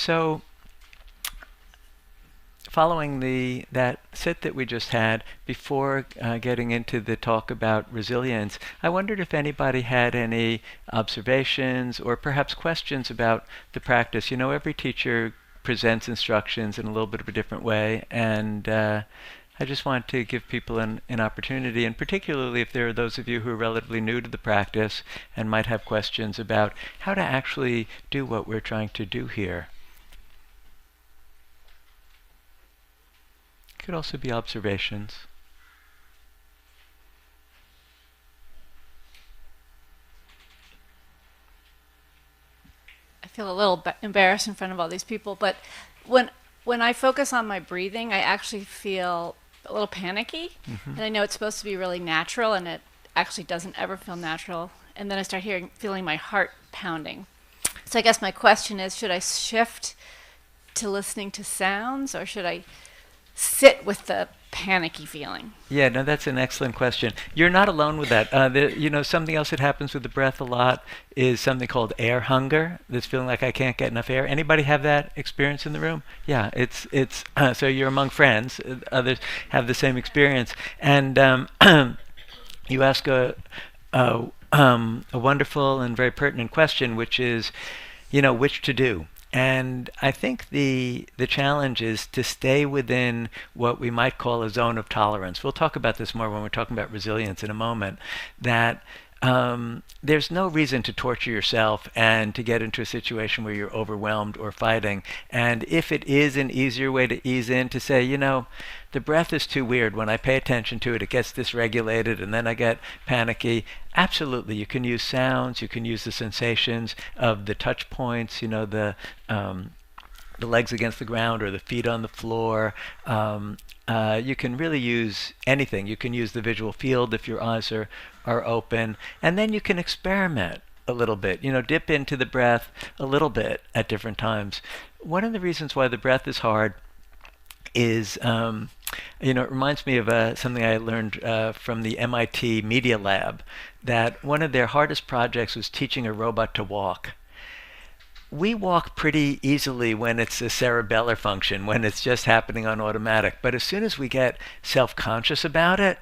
So following that sit that we just had, before getting into the talk about resilience, I wondered if anybody had any observations or perhaps questions about the practice. Every teacher presents instructions in a little bit of a different way, and I just want to give people an opportunity, and particularly if there are those of you who are relatively new to the practice and might have questions about how to actually do what we're trying to do here. Could also be observations. I feel a little embarrassed in front of all these people, but when when I focus on my breathing, I actually feel a little panicky. Mm-hmm. And I know it's supposed to be really natural, and it actually doesn't ever feel natural. And then I start feeling my heart pounding. So I guess my question is, should I shift to listening to sounds, or should I sit with the panicky feeling? Yeah, no, that's an excellent question. You're not alone with that. Something else that happens with the breath a lot is something called air hunger. This feeling like I can't get enough air. Anybody have that experience in the room? Yeah, it's so you're among friends. Others have the same experience, and you ask a wonderful and very pertinent question, which is, which to do. And I think the challenge is to stay within what we might call a zone of tolerance. We'll talk about this more when we're talking about resilience in a moment. That there's no reason to torture yourself and to get into a situation where you're overwhelmed or fighting. And if it is an easier way to ease in, to say, the breath is too weird. When I pay attention to it, it gets dysregulated, and then I get panicky. Absolutely, you can use sounds. You can use the sensations of the touch points. The legs against the ground or the feet on the floor. You can really use anything. You can use the visual field if your eyes are open. And then you can experiment a little bit. Dip into the breath a little bit at different times. One of the reasons why the breath is hard is, it reminds me of something I learned from the MIT Media Lab, that one of their hardest projects was teaching a robot to walk. We walk pretty easily when it's a cerebellar function, when it's just happening on automatic. But as soon as we get self-conscious about it,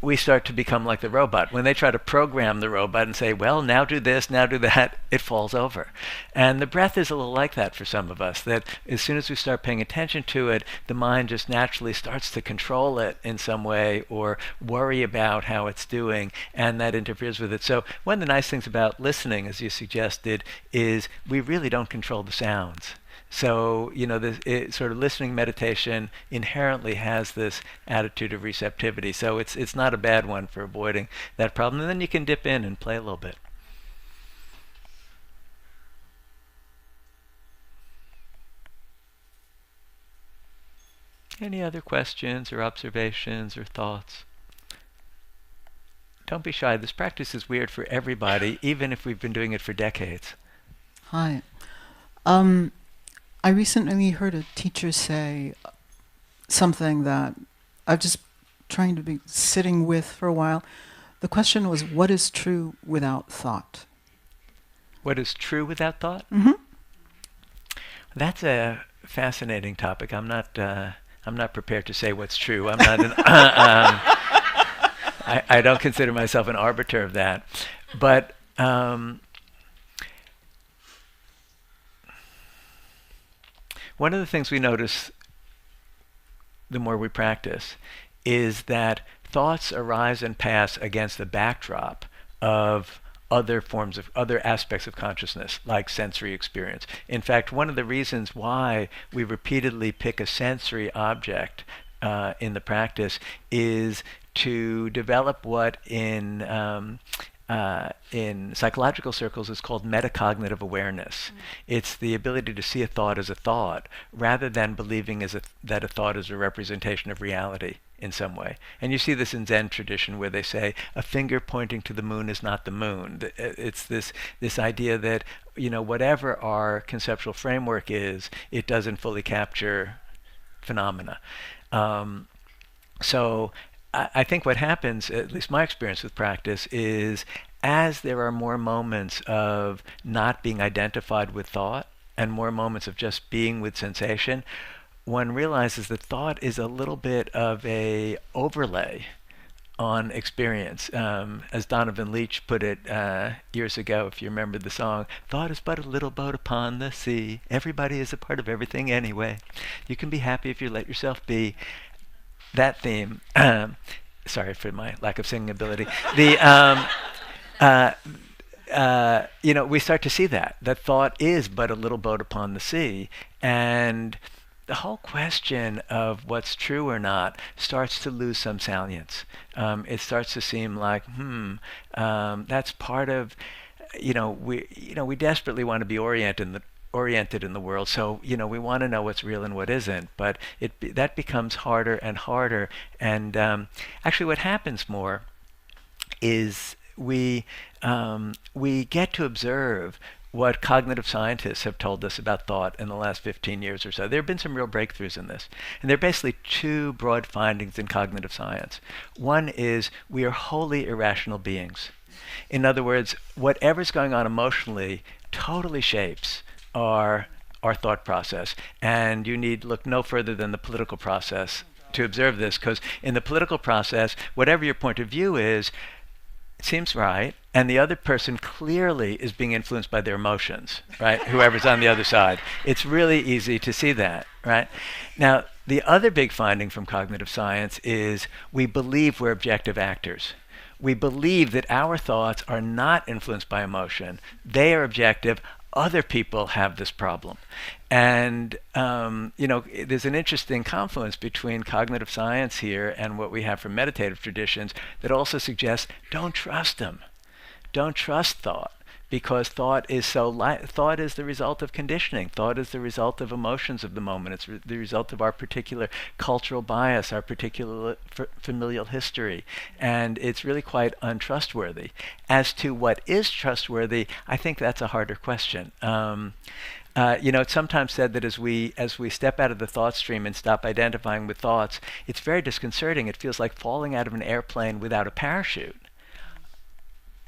we start to become like the robot. When they try to program the robot and say, well, now do this, now do that, it falls over. And the breath is a little like that for some of us, that as soon as we start paying attention to it, the mind just naturally starts to control it in some way or worry about how it's doing, and that interferes with it. So one of the nice things about listening, as you suggested, is we really don't control the sounds. So, sort of listening meditation inherently has this attitude of receptivity. So it's not a bad one for avoiding that problem. And then you can dip in and play a little bit. Any other questions or observations or thoughts? Don't be shy. This practice is weird for everybody, even if we've been doing it for decades. Hi. I recently heard a teacher say something that I've just trying to be sitting with for a while. The question was, what is true without thought? What is true without thought? Mm-hmm. That's a fascinating topic. I'm not prepared to say what's true. I'm not an I don't consider myself an arbiter of that. But one of the things we notice the more we practice is that thoughts arise and pass against the backdrop of other aspects of consciousness, like sensory experience. In fact, one of the reasons why we repeatedly pick a sensory object in the practice is to develop what in psychological circles is called metacognitive awareness. It's the ability to see a thought as a thought rather than believing that a thought is a representation of reality in some way. And you see this in Zen tradition where they say a finger pointing to the moon is not the moon. It's this idea that whatever our conceptual framework is, it doesn't fully capture phenomena. So I think what happens, at least my experience with practice, is as there are more moments of not being identified with thought and more moments of just being with sensation, one realizes that thought is a little bit of a overlay on experience. As Donovan Leitch put it years ago, if you remember the song, thought is but a little boat upon the sea. Everybody is a part of everything anyway. You can be happy if you let yourself be. That theme, sorry for my lack of singing ability. We start to see that thought is but a little boat upon the sea. And the whole question of what's true or not starts to lose some salience. It starts to seem like, that's part of, we desperately want to be oriented in the world. So, we want to know what's real and what isn't. But that becomes harder and harder. And actually, what happens more is we get to observe what cognitive scientists have told us about thought in the last 15 years or so. There have been some real breakthroughs in this. And there are basically two broad findings in cognitive science. One is we are wholly irrational beings. In other words, whatever's going on emotionally totally shapes our thought process. And you need look no further than the political process to observe this, because in the political process, whatever your point of view is, it seems right, and the other person clearly is being influenced by their emotions, right? Whoever's on the other side. It's really easy to see that, right? Now, the other big finding from cognitive science is we believe we're objective actors. We believe that our thoughts are not influenced by emotion. They are objective. Other people have this problem. And, there's an interesting confluence between cognitive science here and what we have from meditative traditions that also suggests don't trust them. Don't trust thought, because thought is thought is the result of conditioning. Thought is the result of emotions of the moment. It's the result of our particular cultural bias, our particular familial history, and it's really quite untrustworthy. As to what is trustworthy, I think that's a harder question. It's sometimes said that as we step out of the thought stream and stop identifying with thoughts, it's very disconcerting. It feels like falling out of an airplane without a parachute.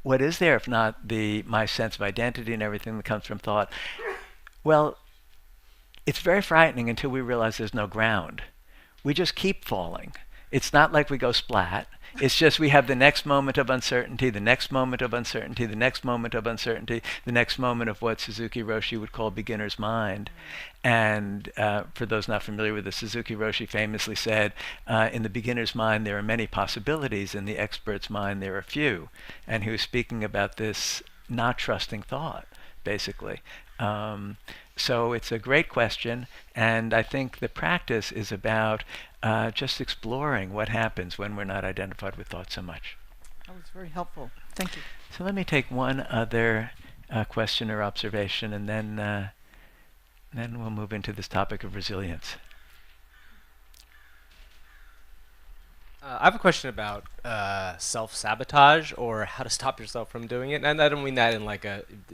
What is there if not my sense of identity and everything that comes from thought? Well, it's very frightening until we realize there's no ground. We just keep falling. It's not like we go splat. It's just we have the next moment of uncertainty, the next moment of uncertainty, the next moment of uncertainty, the next moment of what Suzuki Roshi would call beginner's mind. And for those not familiar with this, Suzuki Roshi famously said, in the beginner's mind there are many possibilities, in the expert's mind there are few. And he was speaking about this not trusting thought, basically. So it's a great question, and I think the practice is about just exploring what happens when we're not identified with thought so much. That was very helpful. Thank you. So let me take one other question or observation, and then we'll move into this topic of resilience. I have a question about self-sabotage, or how to stop yourself from doing it. And I don't mean that in like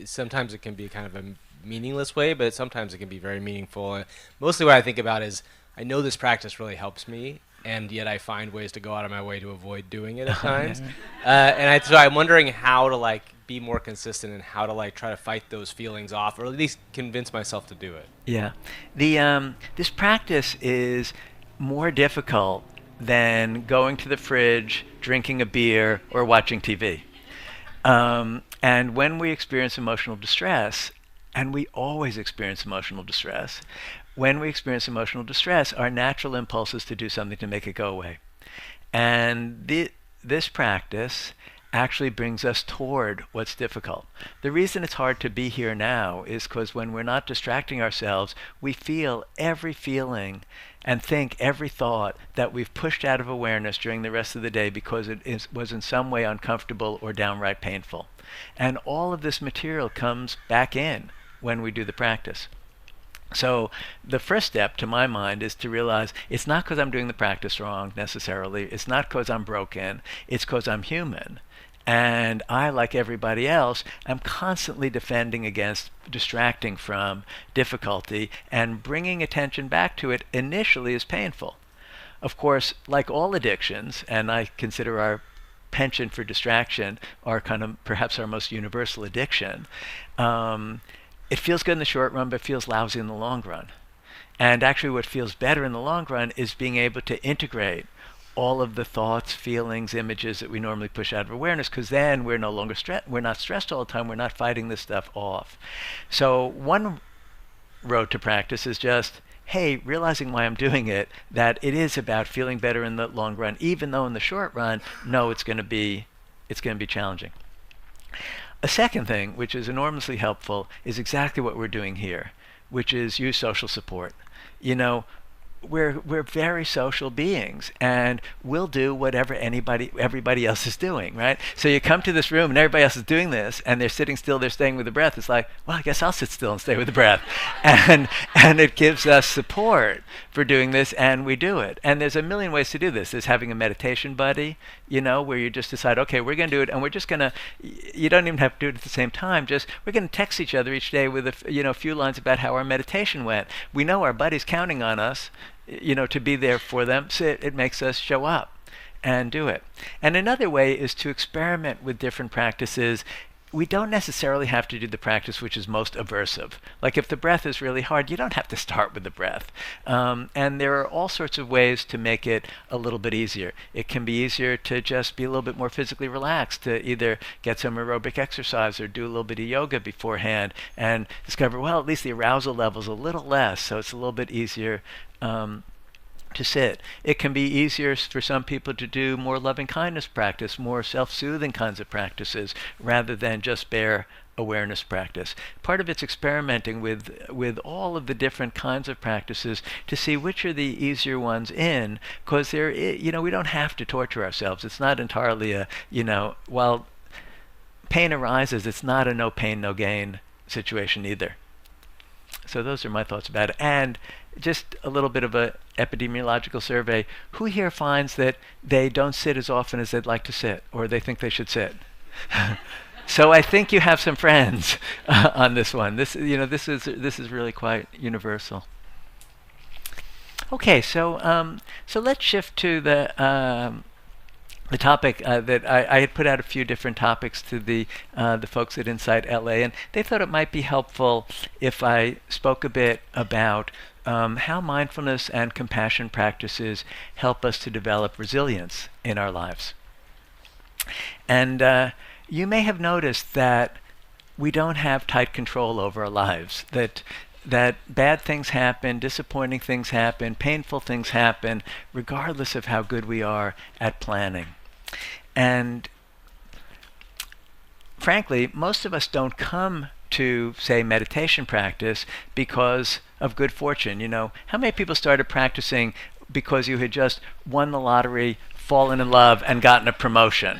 sometimes it can be kind of a meaningless way, but sometimes it can be very meaningful. Mostly what I think about is, I know this practice really helps me, and yet I find ways to go out of my way to avoid doing it at times. So I'm wondering how to be more consistent, and how to try to fight those feelings off, or at least convince myself to do it. Yeah, this practice is more difficult than going to the fridge, drinking a beer, or watching TV. And when we experience emotional distress, and we always experience emotional distress, when we experience emotional distress, our natural impulse is to do something to make it go away. And this practice actually brings us toward what's difficult. The reason it's hard to be here now is because when we're not distracting ourselves, we feel every feeling and think every thought that we've pushed out of awareness during the rest of the day because it was in some way uncomfortable or downright painful. And all of this material comes back in when we do the practice. So the first step, to my mind, is to realize it's not because I'm doing the practice wrong necessarily. It's not because I'm broken. It's because I'm human. And I, like everybody else, am constantly defending against distracting from difficulty, and bringing attention back to it initially is painful. Of course, like all addictions, and I consider our penchant for distraction our kind of perhaps our most universal addiction, it feels good in the short run, but feels lousy in the long run. And actually what feels better in the long run is being able to integrate all of the thoughts, feelings, images that we normally push out of awareness, because then we're no longer we're not stressed all the time, we're not fighting this stuff off. So one road to practice is just, hey, realizing why I'm doing it, that it is about feeling better in the long run, even though in the short run, no, it's going to be challenging. A second thing, which is enormously helpful, is exactly what we're doing here, which is use social support. You know, we're very social beings, and we'll do whatever everybody else is doing, right? So you come to this room and everybody else is doing this, and they're sitting still, they're staying with the breath. It's like, well, I guess I'll sit still and stay with the breath, and it gives us support for doing this, and we do it. And there's a million ways to do this. There's having a meditation buddy, you know, where you just decide, okay, we're going to do it, and we're just going to. You don't even have to do it at the same time. Just we're going to text each other each day with a few lines about how our meditation went. We know our buddy's counting on us, you know, to be there for them, so it makes us show up and do it. And another way is to experiment with different practices. We don't necessarily have to do the practice which is most aversive. Like if the breath is really hard, you don't have to start with the breath. And there are all sorts of ways to make it a little bit easier. It can be easier to just be a little bit more physically relaxed, to either get some aerobic exercise or do a little bit of yoga beforehand and discover, well, at least the arousal level is a little less, so it's a little bit easier to sit. It can be easier for some people to do more loving kindness practice, more self-soothing kinds of practices, rather than just bare awareness practice. Part of it's experimenting with all of the different kinds of practices to see which are the easier ones in, because we don't have to torture ourselves. It's not entirely while pain arises, it's not a no pain, no gain situation either. So those are my thoughts about it. And just a little bit of a epidemiological survey. Who here finds that they don't sit as often as they'd like to sit, or they think they should sit? So I think you have some friends on this one. This is really quite universal. Okay, so let's shift to the topic that I had put out a few different topics to the folks at Insight LA, and they thought it might be helpful if I spoke a bit about how mindfulness and compassion practices help us to develop resilience in our lives. And you may have noticed that we don't have tight control over our lives, that bad things happen, disappointing things happen, painful things happen, regardless of how good we are at planning. And frankly, most of us don't come to, say, meditation practice because of good fortune. You know, how many people started practicing because you had just won the lottery, fallen in love, and gotten a promotion?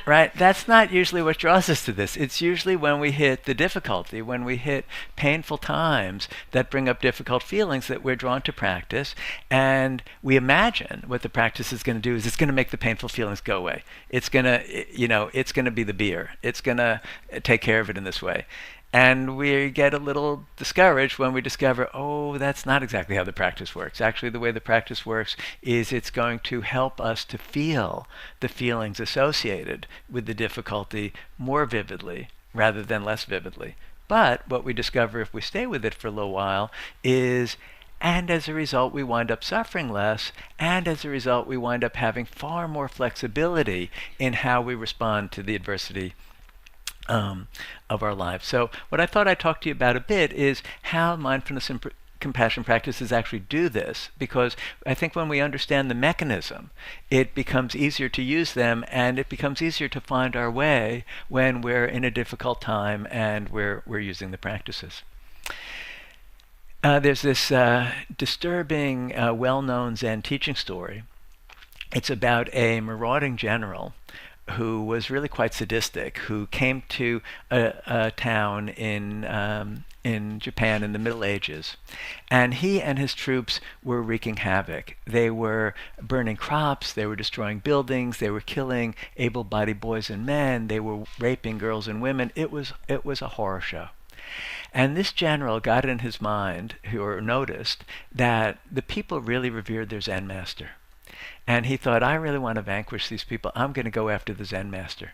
Right? That's not usually what draws us to this. It's usually when we hit the difficulty, when we hit painful times that bring up difficult feelings, that we're drawn to practice. And we imagine what the practice is going to do is it's going to make the painful feelings go away. It's going to, it's going to be the beer. It's going to take care of it in this way. And we get a little discouraged when we discover, oh, that's not exactly how the practice works. Actually, the way the practice works is it's going to help us to feel the feelings associated with the difficulty more vividly rather than less vividly. But what we discover if we stay with it for a little while is, and as a result, we wind up suffering less, and as a result, we wind up having far more flexibility in how we respond to the adversity of our lives. So what I thought I'd talk to you about a bit is how mindfulness and compassion practices actually do this, because I think when we understand the mechanism, it becomes easier to use them, and it becomes easier to find our way when we're in a difficult time and we're using the practices. There's this disturbing, well-known Zen teaching story. It's about a marauding general who was really quite sadistic, who came to a town in Japan in the Middle Ages. And he and his troops were wreaking havoc. They were burning crops, they were destroying buildings, they were killing able-bodied boys and men, they were raping girls and women. It was a horror show. And this general got in his mind, or noticed, that the people really revered their Zen master. And he thought, I really want to vanquish these people. I'm going to go after the Zen master.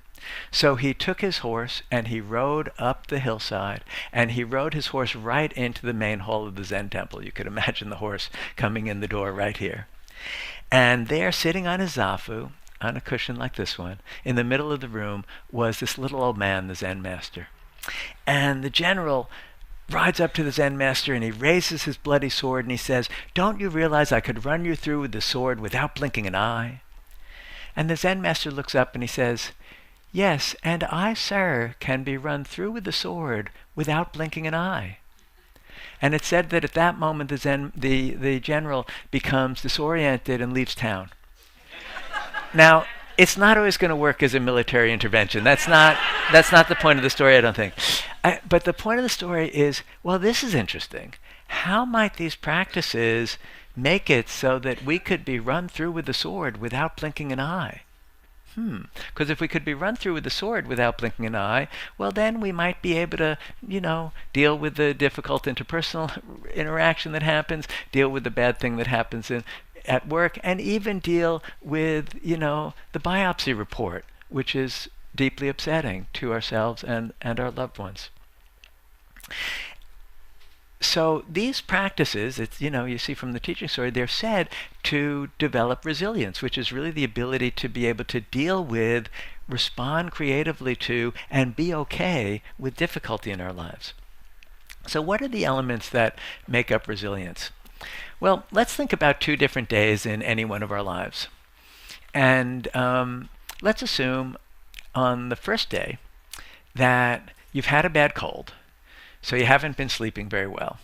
So he took his horse and he rode up the hillside, and he rode his horse right into the main hall of the Zen temple. You could imagine the horse coming in the door right here. And there, sitting on his zafu, on a cushion like this one, in the middle of the room, was this little old man, the Zen master. And the general rides up to the Zen master and he raises his bloody sword and he says, "Don't you realize I could run you through with the sword without blinking an eye?" And the Zen master looks up and he says, "Yes, and I, sir, can be run through with the sword without blinking an eye." And it's said that at that moment the general becomes disoriented and leaves town. Now, it's not always going to work as a military intervention. That's not the point of the story, I don't think. But the point of the story is, well, this is interesting. How might these practices make it so that we could be run through with the sword without blinking an eye? Because if we could be run through with the sword without blinking an eye, well, then we might be able to, deal with the difficult interpersonal interaction that happens, deal with the bad thing that happens at work, and even deal with, the biopsy report, which is deeply upsetting to ourselves and our loved ones. So these practices, you see from the teaching story, they're said to develop resilience, which is really the ability to be able to deal with, respond creatively to, and be okay with difficulty in our lives. So what are the elements that make up resilience? Well, let's think about 2 different days in any one of our lives. And let's assume on the first day that you've had a bad cold. So you haven't been sleeping very well.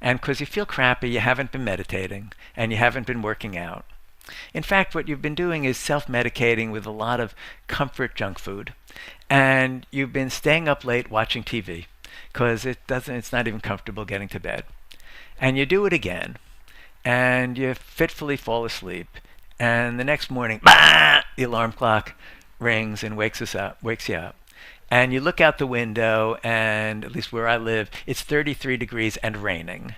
And because you feel crappy, you haven't been meditating, and you haven't been working out. In fact, what you've been doing is self-medicating with a lot of comfort junk food. And you've been staying up late watching TV, because it's not even comfortable getting to bed. And you do it again, and you fitfully fall asleep. And the next morning, bah! The alarm clock rings and wakes you up. And you look out the window, and at least where I live, it's 33 degrees and raining.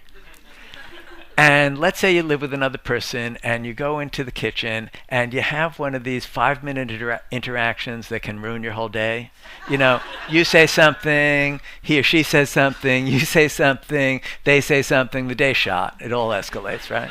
And let's say you live with another person, and you go into the kitchen, and you have one of these 5-minute interactions that can ruin your whole day. You say something, he or she says something, you say something, they say something, the day's shot. It all escalates, right?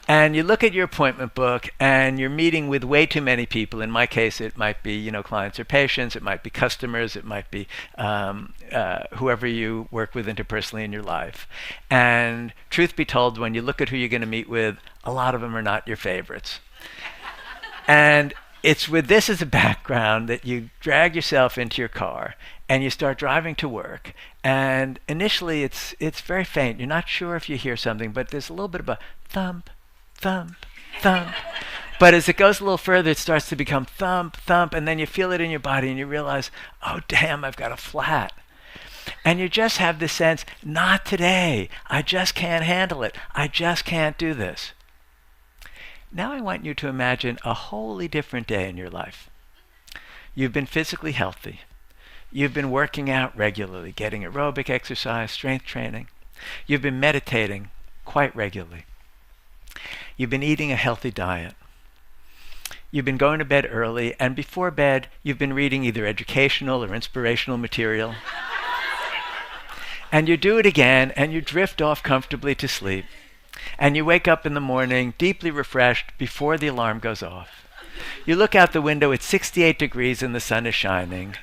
And you look at your appointment book, and you're meeting with way too many people. In my case, it might be, clients or patients. It might be customers. It might be whoever you work with interpersonally in your life. And truth be told, when you look at who you're going to meet with, a lot of them are not your favorites. And it's with this as a background that you drag yourself into your car, and you start driving to work. And initially, it's very faint. You're not sure if you hear something, but there's a little bit of a thump, thump, thump. But as it goes a little further, it starts to become thump, thump, and then you feel it in your body and you realize, oh damn, I've got a flat. And you just have this sense, not today. I just can't handle it. I just can't do this. Now I want you to imagine a wholly different day in your life. You've been physically healthy. You've been working out regularly, getting aerobic exercise, strength training. You've been meditating quite regularly. You've been eating a healthy diet. You've been going to bed early, and before bed, you've been reading either educational or inspirational material. And you do it again, and you drift off comfortably to sleep. And you wake up in the morning deeply refreshed before the alarm goes off. You look out the window, it's 68 degrees and the sun is shining.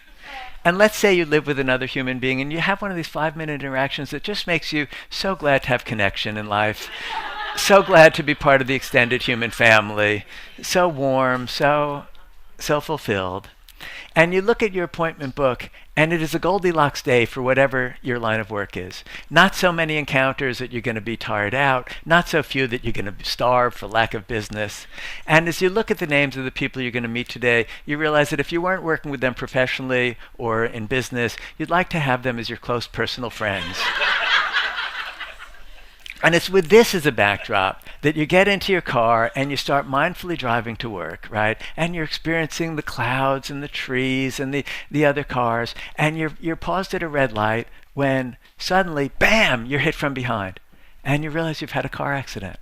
And let's say you live with another human being, and you have one of these 5-minute interactions that just makes you so glad to have connection in life. So glad to be part of the extended human family. So warm, so fulfilled. And you look at your appointment book, and it is a Goldilocks day for whatever your line of work is. Not so many encounters that you're going to be tired out, not so few that you're going to starve for lack of business. And as you look at the names of the people you're going to meet today, you realize that if you weren't working with them professionally or in business, you'd like to have them as your close personal friends. And it's with this as a backdrop that you get into your car and you start mindfully driving to work, right? And you're experiencing the clouds and the trees and the other cars, and you're paused at a red light when suddenly, bam, you're hit from behind. and you realize you've had a car accident.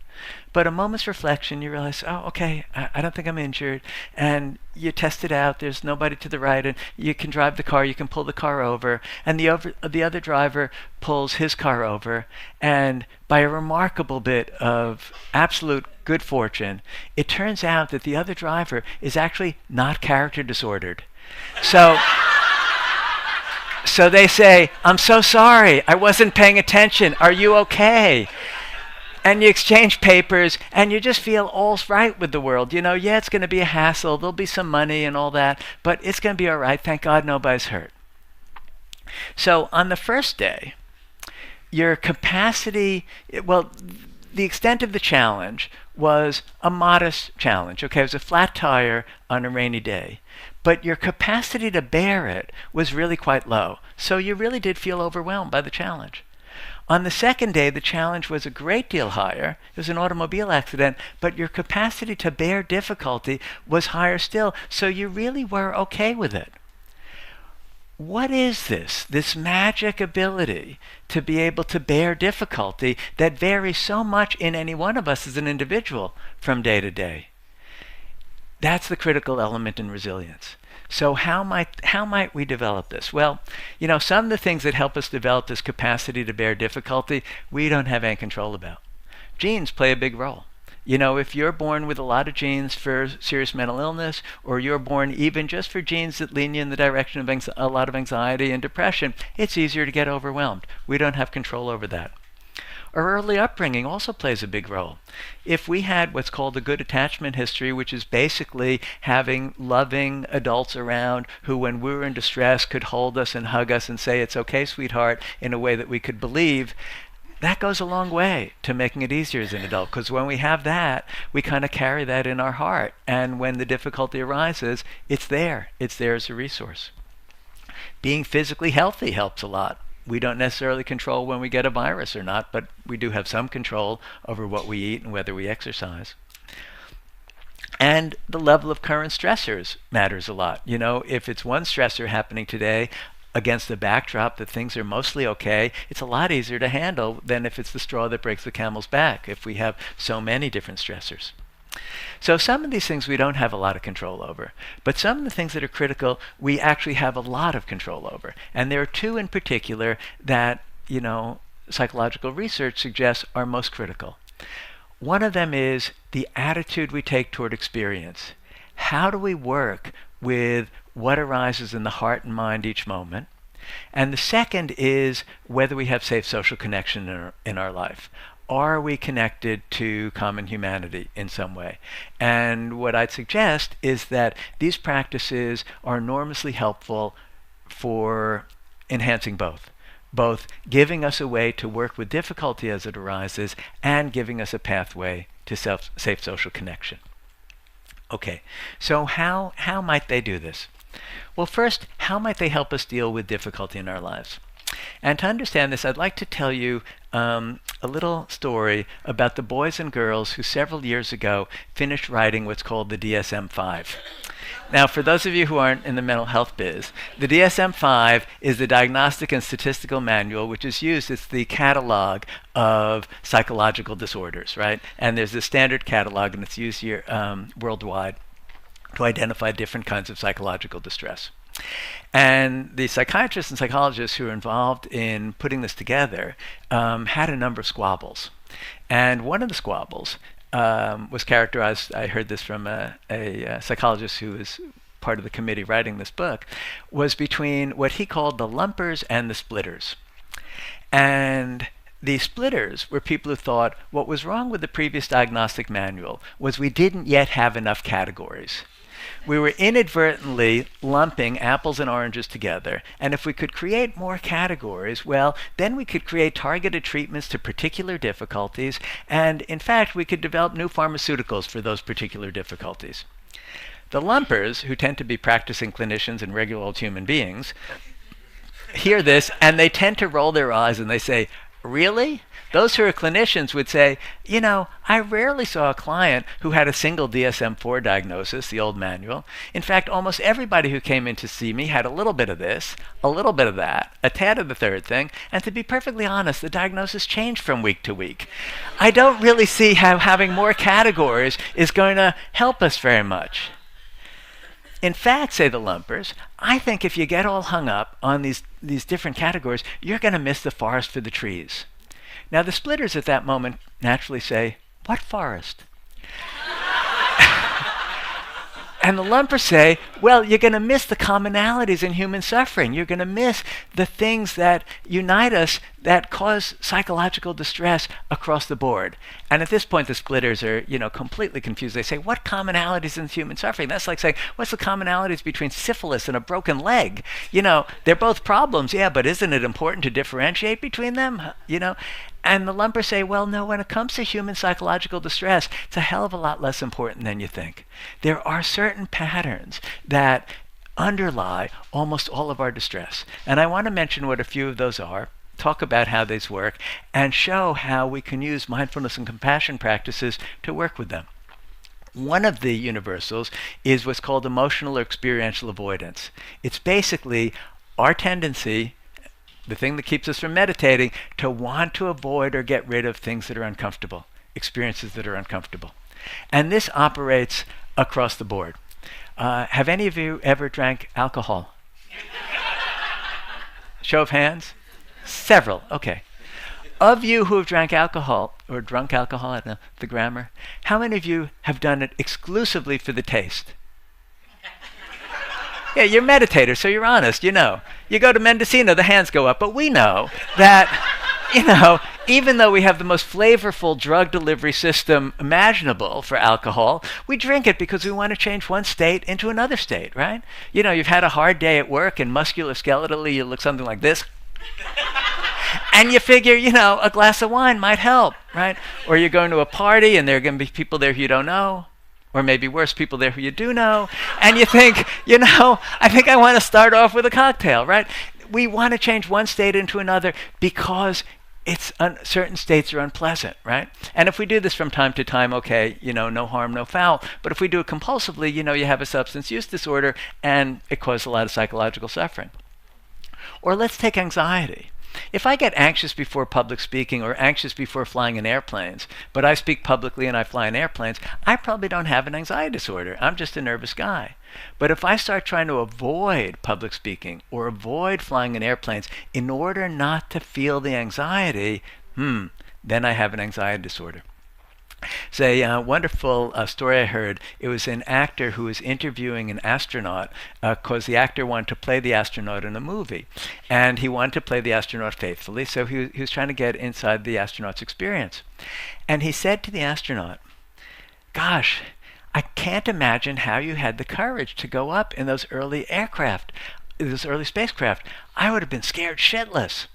But a moment's reflection, you realize, oh, okay, I don't think I'm injured. And you test it out. There's nobody to the right, and you can drive the car. You can pull the car over, and the other driver pulls his car over. And by a remarkable bit of absolute good fortune, it turns out that the other driver is actually not character disordered. So they say, I'm so sorry. I wasn't paying attention. Are you okay? And you exchange papers, and you just feel all's right with the world. You know, yeah, it's going to be a hassle. There'll be some money and all that, but it's going to be all right. Thank God nobody's hurt. So on the first day, your capacity, the extent of the challenge was a modest challenge. Okay, it was a flat tire on a rainy day. But your capacity to bear it was really quite low. So you really did feel overwhelmed by the challenge. On the second day, the challenge was a great deal higher. It was an automobile accident, but your capacity to bear difficulty was higher still, so you really were okay with it. What is this magic ability to be able to bear difficulty that varies so much in any one of us as an individual from day to day? That's the critical element in resilience. So how might we develop this? Well, you know, some of the things that help us develop this capacity to bear difficulty, we don't have any control about. Genes play a big role. You know, if you're born with a lot of genes for serious mental illness, or you're born even just for genes that lean you in the direction of a lot of anxiety and depression, it's easier to get overwhelmed. We don't have control over that. Our early upbringing also plays a big role. If we had what's called a good attachment history, which is basically having loving adults around who, when we were in distress, could hold us and hug us and say, it's okay, sweetheart, in a way that we could believe, that goes a long way to making it easier as an adult. Because when we have that, we kind of carry that in our heart. And when the difficulty arises, it's there. It's there as a resource. Being physically healthy helps a lot. We don't necessarily control when we get a virus or not, but we do have some control over what we eat and whether we exercise. And the level of current stressors matters a lot. You know, if it's one stressor happening today against the backdrop that things are mostly okay, it's a lot easier to handle than if it's the straw that breaks the camel's back, if we have so many different stressors. So some of these things we don't have a lot of control over, but some of the things that are critical we actually have a lot of control over. And there are two in particular that, you know, psychological research suggests are most critical. One of them is the attitude we take toward experience. How do we work with what arises in the heart and mind each moment? And the second is whether we have safe social connection in our life. Are we connected to common humanity in some way? And what I'd suggest is that these practices are enormously helpful for enhancing both giving us a way to work with difficulty as it arises and giving us a pathway to safe social connection. Okay, so how might they do this? Well, first, how might they help us deal with difficulty in our lives? And to understand this, I'd like to tell you a little story about the boys and girls who several years ago finished writing what's called the DSM-5. Now, for those of you who aren't in the mental health biz, the DSM-5 is the Diagnostic and Statistical Manual, which is used as the catalog of psychological disorders, right? And there's a standard catalog, and it's used here worldwide to identify different kinds of psychological distress. And the psychiatrists and psychologists who were involved in putting this together had a number of squabbles. And one of the squabbles was characterized, I heard this from a psychologist who was part of the committee writing this book, was between what he called the lumpers and the splitters. And the splitters were people who thought what was wrong with the previous diagnostic manual was we didn't yet have enough categories. We were inadvertently lumping apples and oranges together, and if we could create more categories, well, then we could create targeted treatments to particular difficulties, and in fact, we could develop new pharmaceuticals for those particular difficulties. The lumpers, who tend to be practicing clinicians and regular old human beings, hear this, and they tend to roll their eyes and they say, Really? Those who are clinicians would say, I rarely saw a client who had a single DSM-4 diagnosis, the old manual. In fact, almost everybody who came in to see me had a little bit of this, a little bit of that, a tad of the third thing, and to be perfectly honest, the diagnosis changed from week to week. I don't really see how having more categories is going to help us very much. In fact, say the lumpers, I think if you get all hung up on these different categories, you're going to miss the forest for the trees. Now, the splitters at that moment naturally say, what forest? And the lumpers say, well, you're going to miss the commonalities in human suffering. You're going to miss the things that unite us that cause psychological distress across the board. And at this point, the splitters are, completely confused. They say, what commonalities in human suffering? That's like saying, what's the commonalities between syphilis and a broken leg? They're both problems, yeah, but isn't it important to differentiate between them? And the lumpers say, well, no, when it comes to human psychological distress, it's a hell of a lot less important than you think. There are certain patterns that underlie almost all of our distress. And I want to mention what a few of those are, talk about how these work, and show how we can use mindfulness and compassion practices to work with them. One of the universals is what's called emotional or experiential avoidance. It's basically our tendency, the thing that keeps us from meditating, to want to avoid or get rid of things that are uncomfortable, experiences that are uncomfortable. And this operates across the board. Have any of you ever drank alcohol? Show of hands? Several, okay. Of you who have drank alcohol, or drunk alcohol, I don't know the grammar, how many of you have done it exclusively for the taste? Yeah, you're meditators, so you're honest, You go to Mendocino, the hands go up, but we know that, even though we have the most flavorful drug delivery system imaginable for alcohol, we drink it because we want to change one state into another state, right? You've had a hard day at work and musculoskeletally you look something like this. And you figure, a glass of wine might help, right? Or you're going to a party and there are going to be people there who you don't know. Or maybe worse, people there who you do know, and you think, I think I want to start off with a cocktail, right? We want to change one state into another because certain states are unpleasant, right? And if we do this from time to time, okay, no harm, no foul. But if we do it compulsively, you have a substance use disorder, and it causes a lot of psychological suffering. Or let's take anxiety. If I get anxious before public speaking or anxious before flying in airplanes, but I speak publicly and I fly in airplanes, I probably don't have an anxiety disorder. I'm just a nervous guy. But if I start trying to avoid public speaking or avoid flying in airplanes in order not to feel the anxiety, then I have an anxiety disorder. It's a wonderful story I heard. It was an actor who was interviewing an astronaut because the actor wanted to play the astronaut in a movie. And he wanted to play the astronaut faithfully, so he was trying to get inside the astronaut's experience. And he said to the astronaut, gosh, I can't imagine how you had the courage to go up in those early spacecraft. I would have been scared shitless.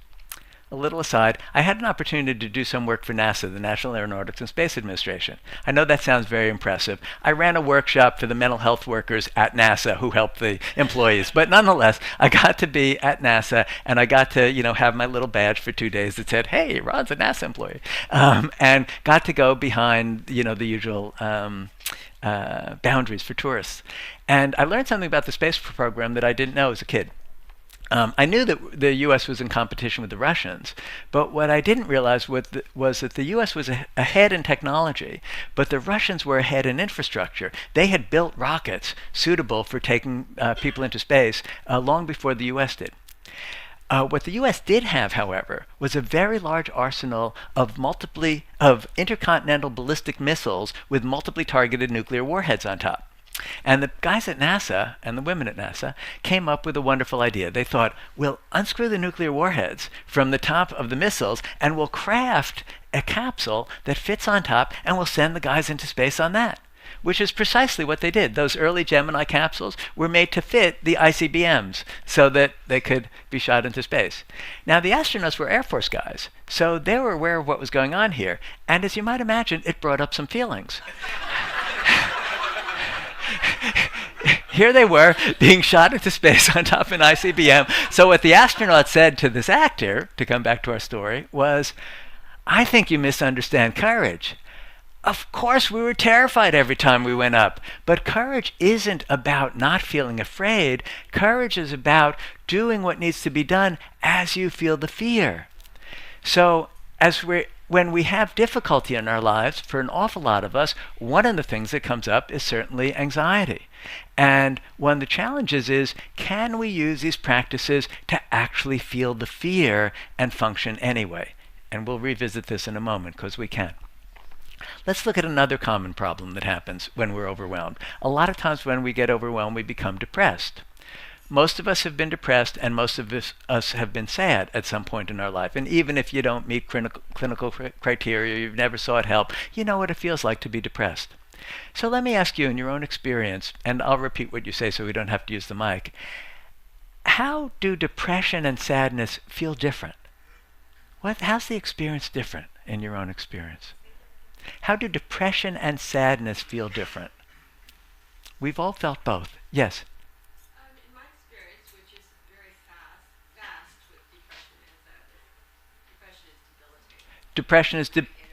A little aside, I had an opportunity to do some work for NASA, the National Aeronautics and Space Administration. I know that sounds very impressive. I ran a workshop for the mental health workers at NASA who helped the employees. But nonetheless, I got to be at NASA, and I got to, have my little badge for 2 days that said, hey, Ron's a NASA employee. And got to go behind, the usual boundaries for tourists. And I learned something about the space program that I didn't know as a kid. I knew that the U.S. was in competition with the Russians, but what I didn't realize was that the U.S. was ahead in technology, but the Russians were ahead in infrastructure. They had built rockets suitable for taking people into space long before the U.S. did. What the U.S. did have, however, was a very large arsenal of intercontinental ballistic missiles with multiply targeted nuclear warheads on top. And the guys at NASA and the women at NASA came up with a wonderful idea. They thought, we'll unscrew the nuclear warheads from the top of the missiles and we'll craft a capsule that fits on top and we'll send the guys into space on that. Which is precisely what they did. Those early Gemini capsules were made to fit the ICBMs so that they could be shot into space. Now, the astronauts were Air Force guys, so they were aware of what was going on here. And as you might imagine, it brought up some feelings. here they were being shot into space on top of an ICBM. So what the astronaut said to this actor, to come back to our story, was, I think you misunderstand courage. Of course, we were terrified every time we went up. But courage isn't about not feeling afraid. Courage is about doing what needs to be done as you feel the fear. So when we have difficulty in our lives, for an awful lot of us, one of the things that comes up is certainly anxiety. And one of the challenges is, can we use these practices to actually feel the fear and function anyway? And we'll revisit this in a moment, because we can. Let's look at another common problem that happens when we're overwhelmed. A lot of times when we get overwhelmed, we become depressed. Most of us have been depressed, and most of us have been sad at some point in our life. And even if you don't meet clinical criteria, you've never sought help, you know what it feels like to be depressed. So let me ask you, in your own experience, and I'll repeat what you say so we don't have to use the mic, how do depression and sadness feel different? How's the experience different in your own experience? How do depression and sadness feel different? We've all felt both. Yes? In my experience, which is very vast with depression, is that depression is debilitating. Depression is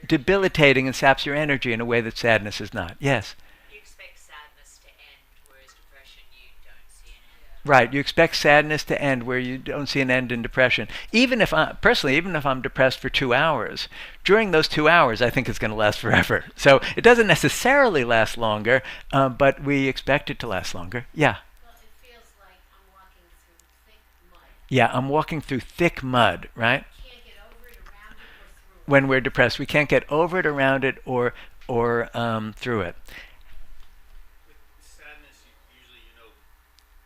debilitating and saps your energy in a way that sadness is not. Yes? You expect sadness to end, whereas depression, you don't see an end. Right. You expect sadness to end where you don't see an end in depression. Even if I'm depressed for 2 hours, during those 2 hours, I think it's going to last forever. So it doesn't necessarily last longer, but we expect it to last longer. Yeah. Well, it feels like I'm walking through thick mud. Yeah, I'm walking through thick mud, right? Can't get over it, around it, or through it. When we're depressed, we can't get over it, around it, or through it. With sadness, usually you know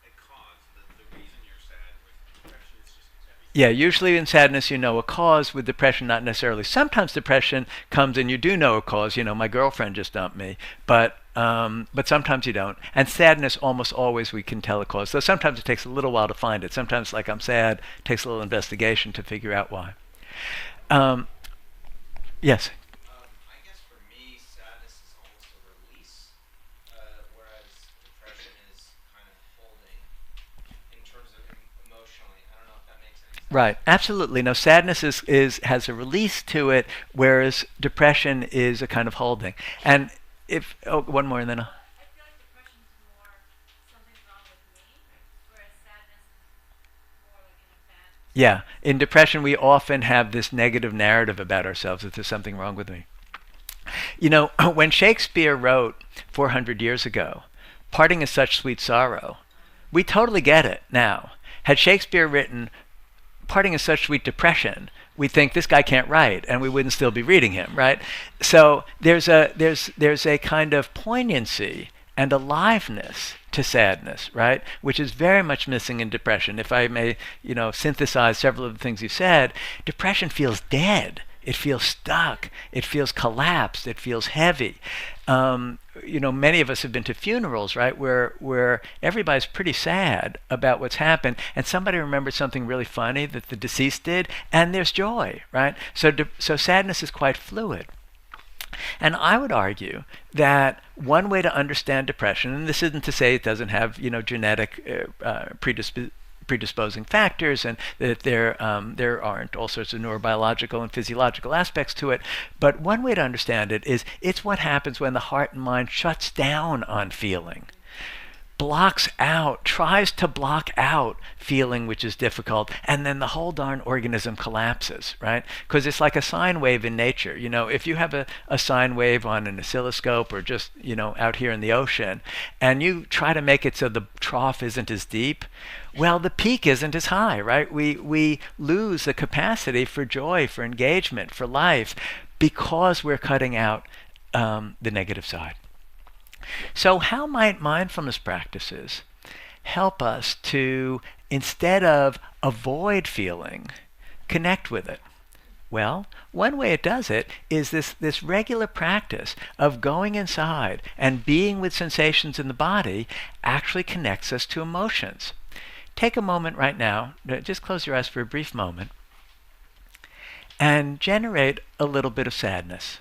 a cause, the reason you're sad. With depression, it's just heavy. Yeah, usually in sadness you know a cause. With depression, not necessarily. Sometimes depression comes and you do know a cause. You know, my girlfriend just dumped me, but sometimes you don't. And sadness, almost always we can tell a cause. So sometimes it takes a little while to find it. Sometimes, like I'm sad, it takes a little investigation to figure out why. Yes. I guess for me, sadness is almost a release, whereas depression is kind of holding in terms of emotionally. I don't know if that makes any sense. Right, absolutely. No, sadness has a release to it, whereas depression is a kind of holding. And one more, and then I feel like depression is more something's wrong with me, whereas sadness is more like an event. yeah, in depression we often have this negative narrative about ourselves, that there's something wrong with me. You know, when Shakespeare wrote 400 years ago, "Parting is such sweet sorrow," we totally get it now. Had Shakespeare written "Parting is such sweet depression," we think this guy can't write, and we wouldn't still be reading him, right? So there's a kind of poignancy and aliveness to sadness, right? Which is very much missing in depression. If I may, synthesize several of the things you said, depression feels dead. It feels stuck. It feels collapsed. It feels heavy. Many of us have been to funerals, right, where everybody's pretty sad about what's happened, and somebody remembers something really funny that the deceased did, and there's joy, right? So sadness is quite fluid. And I would argue that one way to understand depression, and this isn't to say it doesn't have, genetic predisposing factors, and that there aren't all sorts of neurobiological and physiological aspects to it. But one way to understand it is it's what happens when the heart and mind shuts down on feeling, blocks out, tries to block out feeling, which is difficult, and then the whole darn organism collapses, right? Because it's like a sine wave in nature. If you have a sine wave on an oscilloscope or just, out here in the ocean, and you try to make it so the trough isn't as deep, well, the peak isn't as high, right? We lose the capacity for joy, for engagement, for life, because we're cutting out the negative side. So how might mindfulness practices help us to, instead of avoid feeling, connect with it? Well, one way it does it is this regular practice of going inside and being with sensations in the body actually connects us to emotions. Take a moment right now, just close your eyes for a brief moment, and generate a little bit of sadness.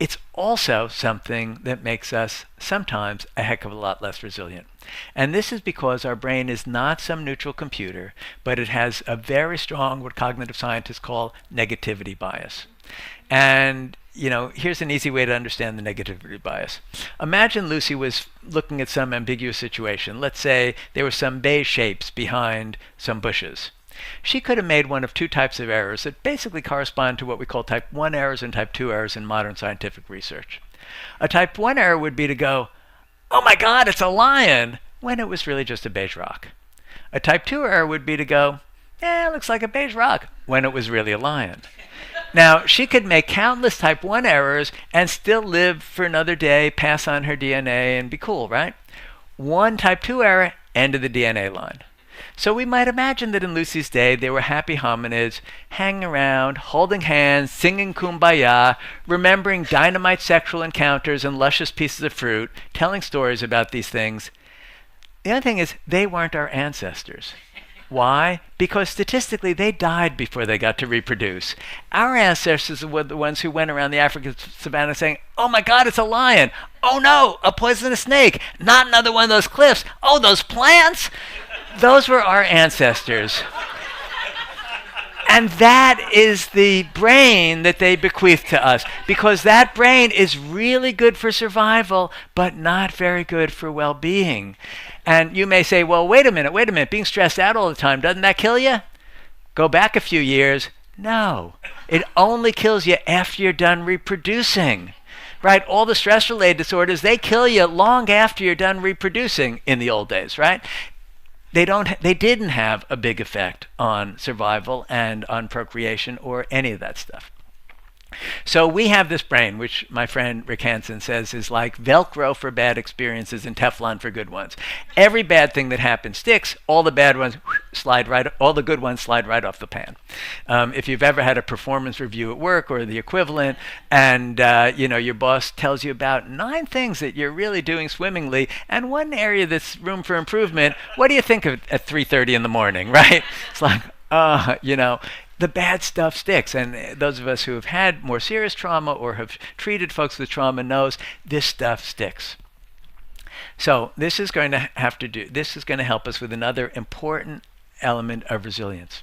it's also something that makes us sometimes a heck of a lot less resilient. And this is because our brain is not some neutral computer, but it has a very strong, what cognitive scientists call negativity bias. And here's an easy way to understand the negativity bias. Imagine Lucy was looking at some ambiguous situation. Let's say there were some beige shapes behind some bushes. She could have made one of two types of errors that basically correspond to what we call type 1 errors and type 2 errors in modern scientific research. A type 1 error would be to go, "Oh my God, it's a lion," when it was really just a beige rock. A type 2 error would be to go, "It looks like a beige rock," when it was really a lion. Now, she could make countless type 1 errors and still live for another day, pass on her DNA, and be cool, right? One type 2 error, end of the DNA line. So we might imagine that in Lucy's day, there were happy hominids hanging around, holding hands, singing kumbaya, remembering dynamite sexual encounters and luscious pieces of fruit, telling stories about these things. The other thing is, they weren't our ancestors. Why? Because statistically, they died before they got to reproduce. Our ancestors were the ones who went around the African savannah saying, "Oh my God, it's a lion. Oh no, a poisonous snake. Not another one of those cliffs. Oh, those plants." Those were our ancestors. And that is the brain that they bequeathed to us, because that brain is really good for survival, but not very good for well-being. And you may say, well, wait a minute, being stressed out all the time, doesn't that kill you? Go back a few years. No, it only kills you after you're done reproducing. Right? All the stress-related disorders, they kill you long after you're done reproducing in the old days, right? They didn't have a big effect on survival and on procreation or any of that stuff. So we have this brain, which my friend Rick Hansen says is like Velcro for bad experiences and Teflon for good ones. Every bad thing that happens sticks. All the bad ones all the good ones slide right off the pan. If you've ever had a performance review at work or the equivalent, and your boss tells you about 9 things that you're really doing swimmingly and one area that's room for improvement, what do you think of at 3:30 in the morning, right? It's like, the bad stuff sticks. And those of us who have had more serious trauma or have treated folks with trauma knows this stuff sticks. So this is going to help us with another important element of resilience.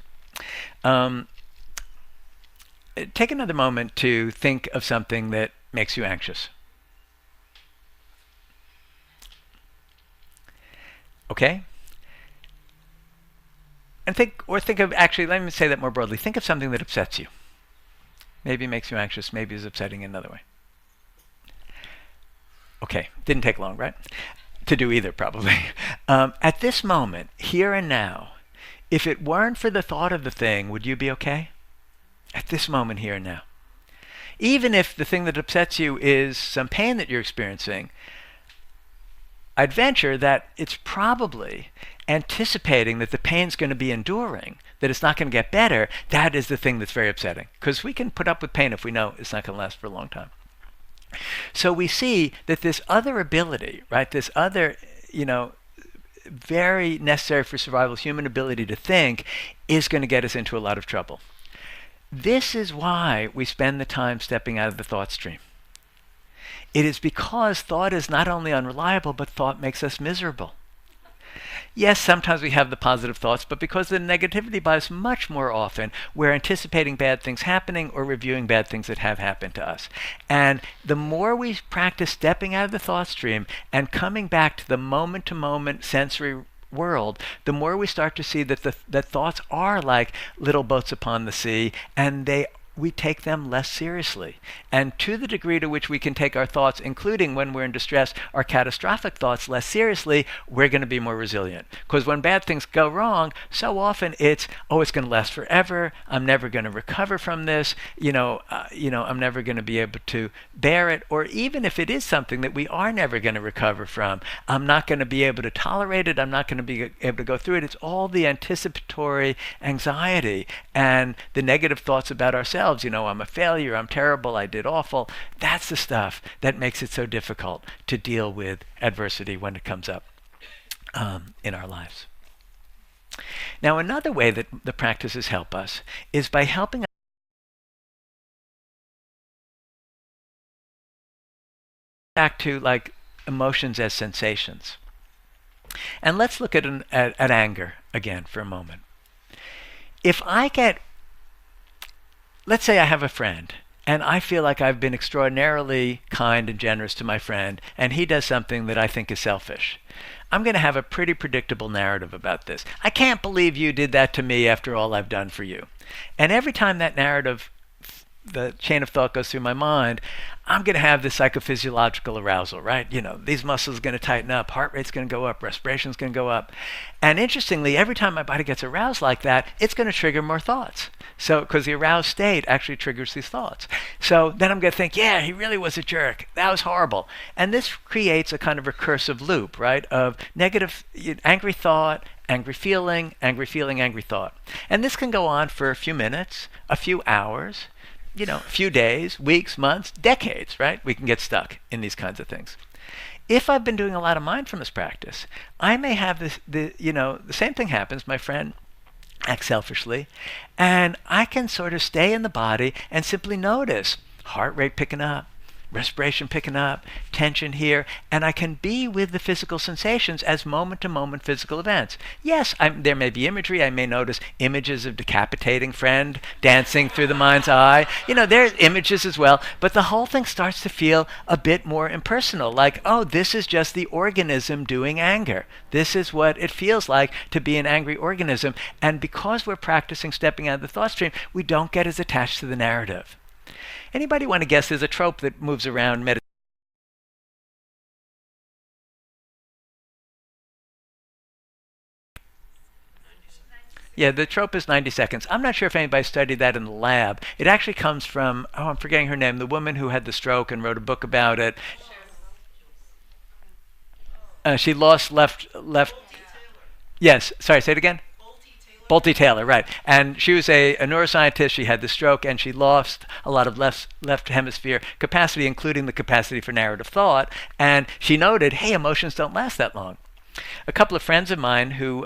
Take another moment to think of something that makes you anxious. Okay? And think of, actually, let me say that more broadly. Think of something that upsets you. Maybe makes you anxious, maybe is upsetting in another way. Okay, didn't take long, right? To do either, probably. At this moment, here and now, if it weren't for the thought of the thing, would you be okay? At this moment, here and now. Even if the thing that upsets you is some pain that you're experiencing, I'd venture that it's probably anticipating that the pain's going to be enduring, that it's not going to get better. That is the thing that's very upsetting, because we can put up with pain if we know it's not going to last for a long time. So we see that this other ability, right, this other, very necessary for survival human ability to think, is going to get us into a lot of trouble. This is why we spend the time stepping out of the thought stream. It is because thought is not only unreliable, but thought makes us miserable. Yes, sometimes we have the positive thoughts, but because of the negativity bias, much more often we're anticipating bad things happening or reviewing bad things that have happened to us. And the more we practice stepping out of the thought stream and coming back to the moment-to-moment sensory world, the more we start to see that that thoughts are like little boats upon the sea, and we take them less seriously. And to the degree to which we can take our thoughts, including when we're in distress, our catastrophic thoughts, less seriously, we're going to be more resilient. Because when bad things go wrong, so often it's going to last forever. I'm never going to recover from this. I'm never going to be able to bear it. Or even if it is something that we are never going to recover from, I'm not going to be able to tolerate it. I'm not going to be able to go through it. It's all the anticipatory anxiety and the negative thoughts about ourselves. I'm a failure, I'm terrible, I did awful. That's the stuff that makes it so difficult to deal with adversity when it comes up in our lives. Now, another way that the practices help us is by helping back to like emotions as sensations. And let's look at anger again for a moment. If I get, let's say I have a friend and I feel like I've been extraordinarily kind and generous to my friend, and he does something that I think is selfish. I'm going to have a pretty predictable narrative about this. I can't believe you did that to me after all I've done for you. And every time that narrative, the chain of thought goes through my mind, I'm going to have this psychophysiological arousal, right? You know, these muscles are going to tighten up, heart rate's going to go up, respiration's going to go up. And interestingly, every time my body gets aroused like that, it's going to trigger more thoughts. So, because the aroused state actually triggers these thoughts. So then I'm going to think, yeah, he really was a jerk. That was horrible. And this creates a kind of recursive loop, right? Of negative, angry thought, angry feeling, angry feeling, angry thought. And this can go on for a few minutes, a few hours, a few days, weeks, months, decades, right? We can get stuck in these kinds of things. If I've been doing a lot of mindfulness practice, I may have the same thing happens. My friend acts selfishly, and I can sort of stay in the body and simply notice heart rate picking up, respiration picking up, tension here, and I can be with the physical sensations as moment-to-moment physical events. Yes, there may be imagery. I may notice images of decapitating friend dancing through the mind's eye. There's images as well, but the whole thing starts to feel a bit more impersonal, like, oh, this is just the organism doing anger. This is what it feels like to be an angry organism, and because we're practicing stepping out of the thought stream, we don't get as attached to the narrative. Anybody want to guess? There's a trope that moves around meditation. Yeah, the trope is 90 seconds. I'm not sure if anybody studied that in the lab. It actually comes from, I'm forgetting her name, the woman who had the stroke and wrote a book about it. She lost left. Yes, sorry, say it again. Bolte Taylor, right. And she was a neuroscientist. She had the stroke, and she lost a lot of left hemisphere capacity, including the capacity for narrative thought. And she noted, hey, emotions don't last that long. A couple of friends of mine who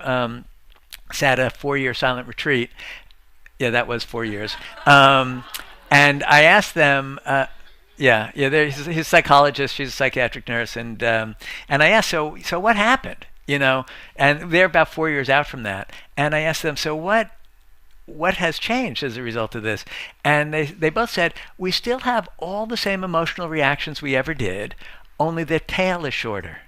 sat a 4-year silent retreat, yeah, that was 4 years, and I asked them, he's a psychologist, she's a psychiatric nurse, and I asked, so what happened? And they're about 4 years out from that. And I asked them, so what has changed as a result of this? And they both said, we still have all the same emotional reactions we ever did, only the tail is shorter.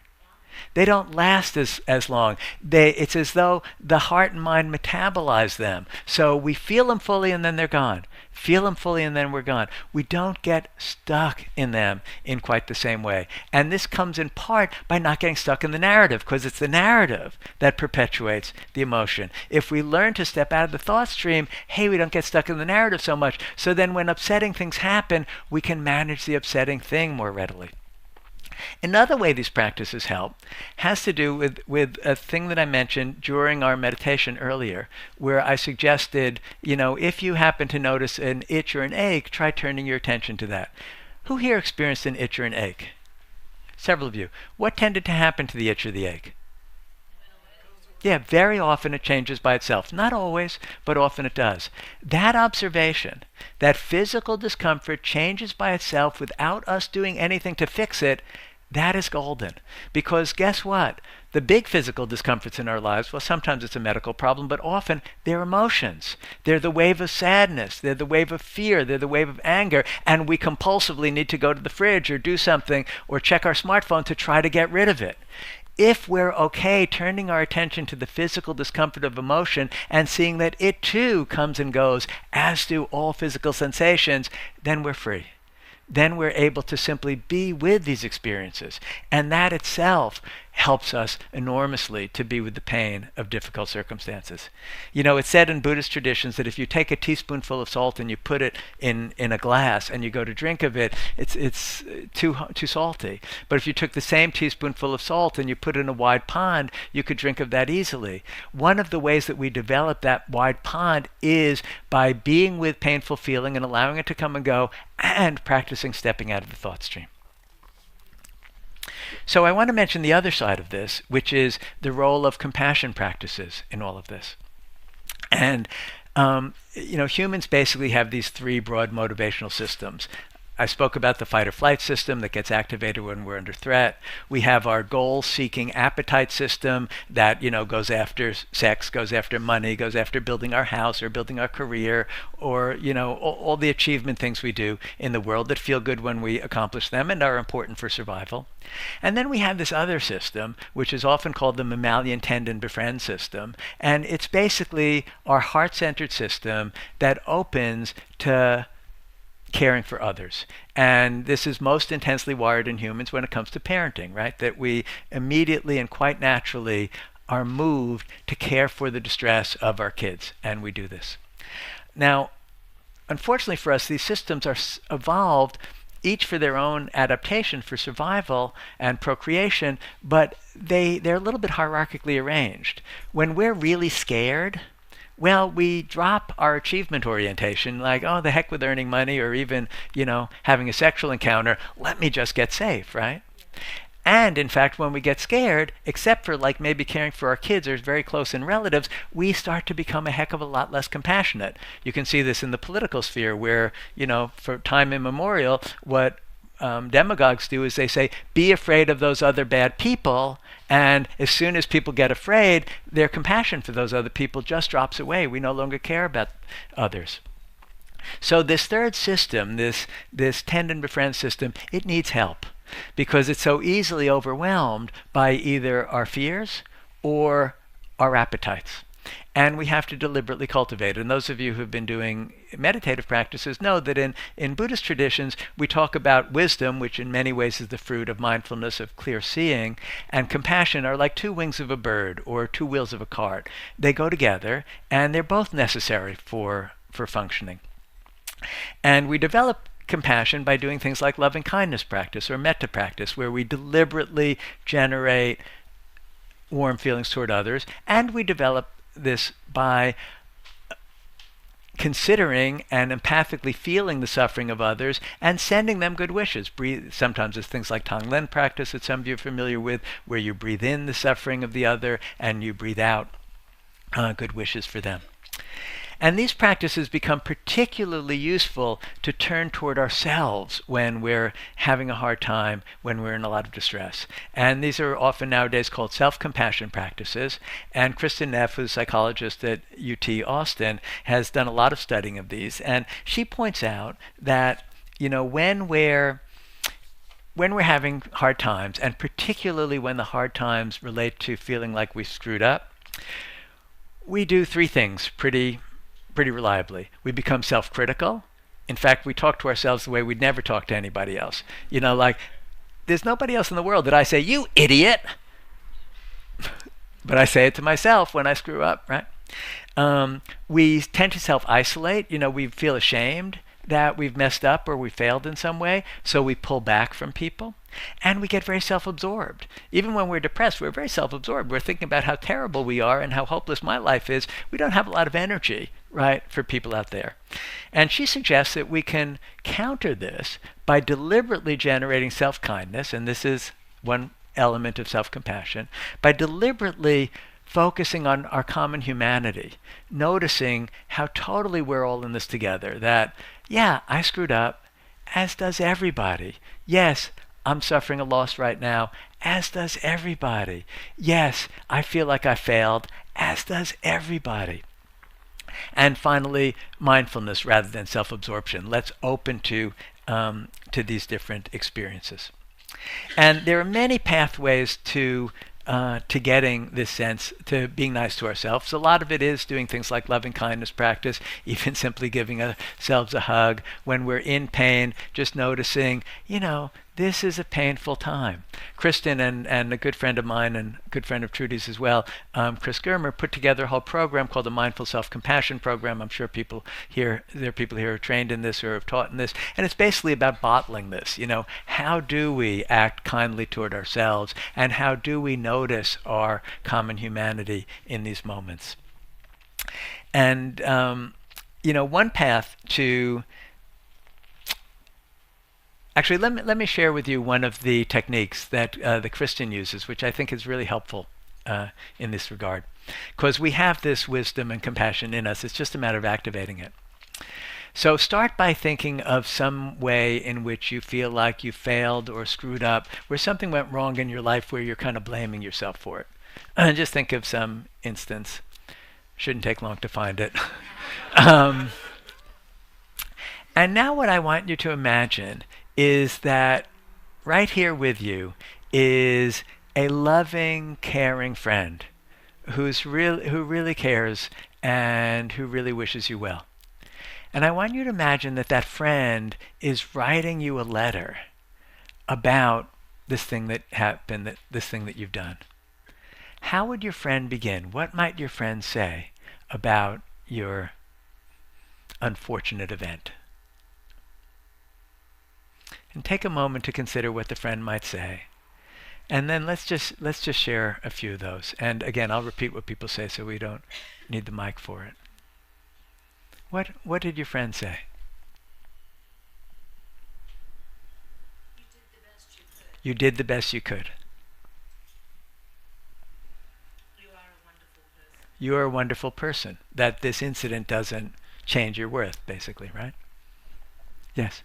They don't last as long. It's as though the heart and mind metabolize them. So we feel them fully and then they're gone. Feel them fully and then we're gone. We don't get stuck in them in quite the same way. And this comes in part by not getting stuck in the narrative, because it's the narrative that perpetuates the emotion. If we learn to step out of the thought stream, hey, we don't get stuck in the narrative so much. So then when upsetting things happen, we can manage the upsetting thing more readily. Another way these practices help has to do with a thing that I mentioned during our meditation earlier, where I suggested, if you happen to notice an itch or an ache, try turning your attention to that. Who here experienced an itch or an ache? Several of you. What tended to happen to the itch or the ache? Yeah, very often it changes by itself. Not always, but often it does. That observation, that physical discomfort changes by itself without us doing anything to fix it, that is golden. Because guess what? The big physical discomforts in our lives, well, sometimes it's a medical problem, but often they're emotions. They're the wave of sadness. They're the wave of fear. They're the wave of anger. And we compulsively need to go to the fridge or do something or check our smartphone to try to get rid of it. If we're okay turning our attention to the physical discomfort of emotion and seeing that it too comes and goes, as do all physical sensations, then we're free. Then we're able to simply be with these experiences. And that itself helps us enormously to be with the pain of difficult circumstances. It's said in Buddhist traditions that if you take a teaspoonful of salt and you put it in a glass and you go to drink of it, it's too salty. But if you took the same teaspoonful of salt and you put it in a wide pond, you could drink of that easily. One of the ways that we develop that wide pond is by being with painful feeling and allowing it to come and go, and practicing stepping out of the thought stream. So I want to mention the other side of this, which is the role of compassion practices in all of this. And humans basically have these three broad motivational systems: I spoke about the fight or flight system that gets activated when we're under threat. We have our goal-seeking appetite system that, goes after sex, goes after money, goes after building our house or building our career, or, all the achievement things we do in the world that feel good when we accomplish them and are important for survival. And then we have this other system, which is often called the mammalian tend and befriend system. And it's basically our heart-centered system that opens to caring for others. And this is most intensely wired in humans when it comes to parenting, right? That we immediately and quite naturally are moved to care for the distress of our kids, and we do this. Now, unfortunately for us, these systems are evolved each for their own adaptation for survival and procreation, but they're a little bit hierarchically arranged. When we're really scared, well, we drop our achievement orientation, like, oh, the heck with earning money or even, having a sexual encounter. Let me just get safe, right? And in fact, when we get scared, except for like maybe caring for our kids or very close in relatives, we start to become a heck of a lot less compassionate. You can see this in the political sphere where, for time immemorial, what demagogues do is they say, be afraid of those other bad people. And as soon as people get afraid, their compassion for those other people just drops away. We no longer care about others. So this third system, this tend and befriend system, it needs help because it's so easily overwhelmed by either our fears or our appetites. And we have to deliberately cultivate it. And those of you who've been doing meditative practices know that in Buddhist traditions, we talk about wisdom, which in many ways is the fruit of mindfulness, of clear seeing, and compassion are like two wings of a bird or two wheels of a cart. They go together, and they're both necessary for functioning. And we develop compassion by doing things like loving kindness practice or metta practice, where we deliberately generate warm feelings toward others, and we develop this by considering and empathically feeling the suffering of others and sending them good wishes. Sometimes it's things like Tonglen practice that some of you are familiar with, where you breathe in the suffering of the other and you breathe out good wishes for them. And these practices become particularly useful to turn toward ourselves when we're having a hard time, when we're in a lot of distress. And these are often nowadays called self-compassion practices. And Kristen Neff, who's a psychologist at UT Austin, has done a lot of studying of these. And she points out that, when we're having hard times, and particularly when the hard times relate to feeling like we screwed up, we do three things pretty reliably. We become self-critical. In fact, we talk to ourselves the way we'd never talk to anybody else. Like, there's nobody else in the world that I say, you idiot! But I say it to myself when I screw up, right? We tend to self-isolate. We feel ashamed that we've messed up or we failed in some way, so we pull back from people. And we get very self-absorbed. Even when we're depressed, we're very self-absorbed. We're thinking about how terrible we are and how hopeless my life is. We don't have a lot of energy, right, for people out there. And she suggests that we can counter this by deliberately generating self-kindness, and this is one element of self-compassion, by deliberately focusing on our common humanity, noticing how totally we're all in this together, that, yeah, I screwed up, as does everybody. Yes, I'm suffering a loss right now, as does everybody. Yes, I feel like I failed, as does everybody. And finally, mindfulness rather than self-absorption. Let's open to these different experiences. And there are many pathways to getting this sense, to being nice to ourselves. A lot of it is doing things like loving kindness practice, even simply giving ourselves a hug. When we're in pain, just noticing, this is a painful time. Kristen and a good friend of mine and a good friend of Trudy's as well, Chris Germer, put together a whole program called the Mindful Self-Compassion Program. I'm sure there are people here who are trained in this or have taught in this. And it's basically about bottling this. How do we act kindly toward ourselves, and how do we notice our common humanity in these moments? And, one path to... Actually, let me share with you one of the techniques that the Kristen uses, which I think is really helpful in this regard. Because we have this wisdom and compassion in us. It's just a matter of activating it. So start by thinking of some way in which you feel like you failed or screwed up, where something went wrong in your life where you're kind of blaming yourself for it. And just think of some instance. Shouldn't take long to find it. um, and now what I want you to imagine is that right here with you is a loving, caring friend who really cares and who really wishes you well. And I want you to imagine that that friend is writing you a letter about this thing that happened, this thing that you've done. How would your friend begin? What might your friend say about your unfortunate event? And take a moment to consider what the friend might say. And then let's just share a few of those. And again, I'll repeat what people say so we don't need the mic for it. What did your friend say? You did the best you could. You are a wonderful person. You are a wonderful person. That this incident doesn't change your worth, basically, right? Yes.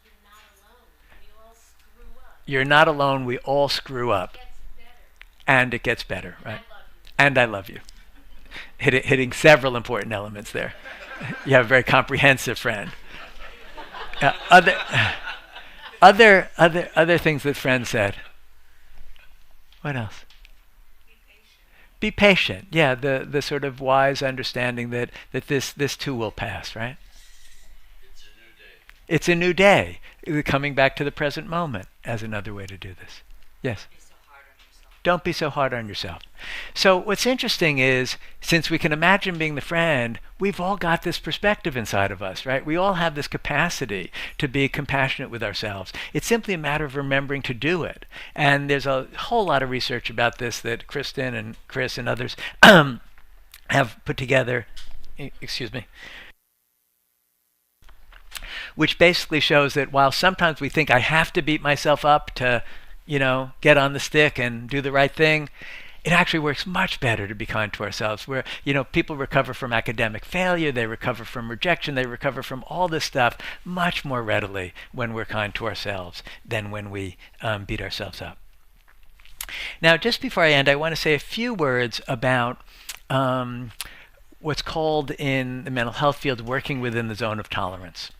You're not alone. We all screw up. You're not alone. We all screw up. It gets better. And it gets better, right? I love you. And I love you. Hitting several important elements there. You have a very comprehensive friend. Other things that friends said. What else? Be patient. Yeah, the sort of wise understanding that this too will pass, right? It's a new day. Coming back to the present moment as another way to do this. Yes. Don't be so hard on yourself. So what's interesting is, since we can imagine being the friend, we've all got this perspective inside of us, right? We all have this capacity to be compassionate with ourselves. It's simply a matter of remembering to do it. And there's a whole lot of research about this that Kristen and Chris and others have put together, excuse me, which basically shows that while sometimes we think I have to beat myself up to get on the stick and do the right thing, it actually works much better to be kind to ourselves. Where, people recover from academic failure, they recover from rejection, they recover from all this stuff much more readily when we're kind to ourselves than when we beat ourselves up. Now, just before I end, I want to say a few words about what's called in the mental health field working within the zone of tolerance.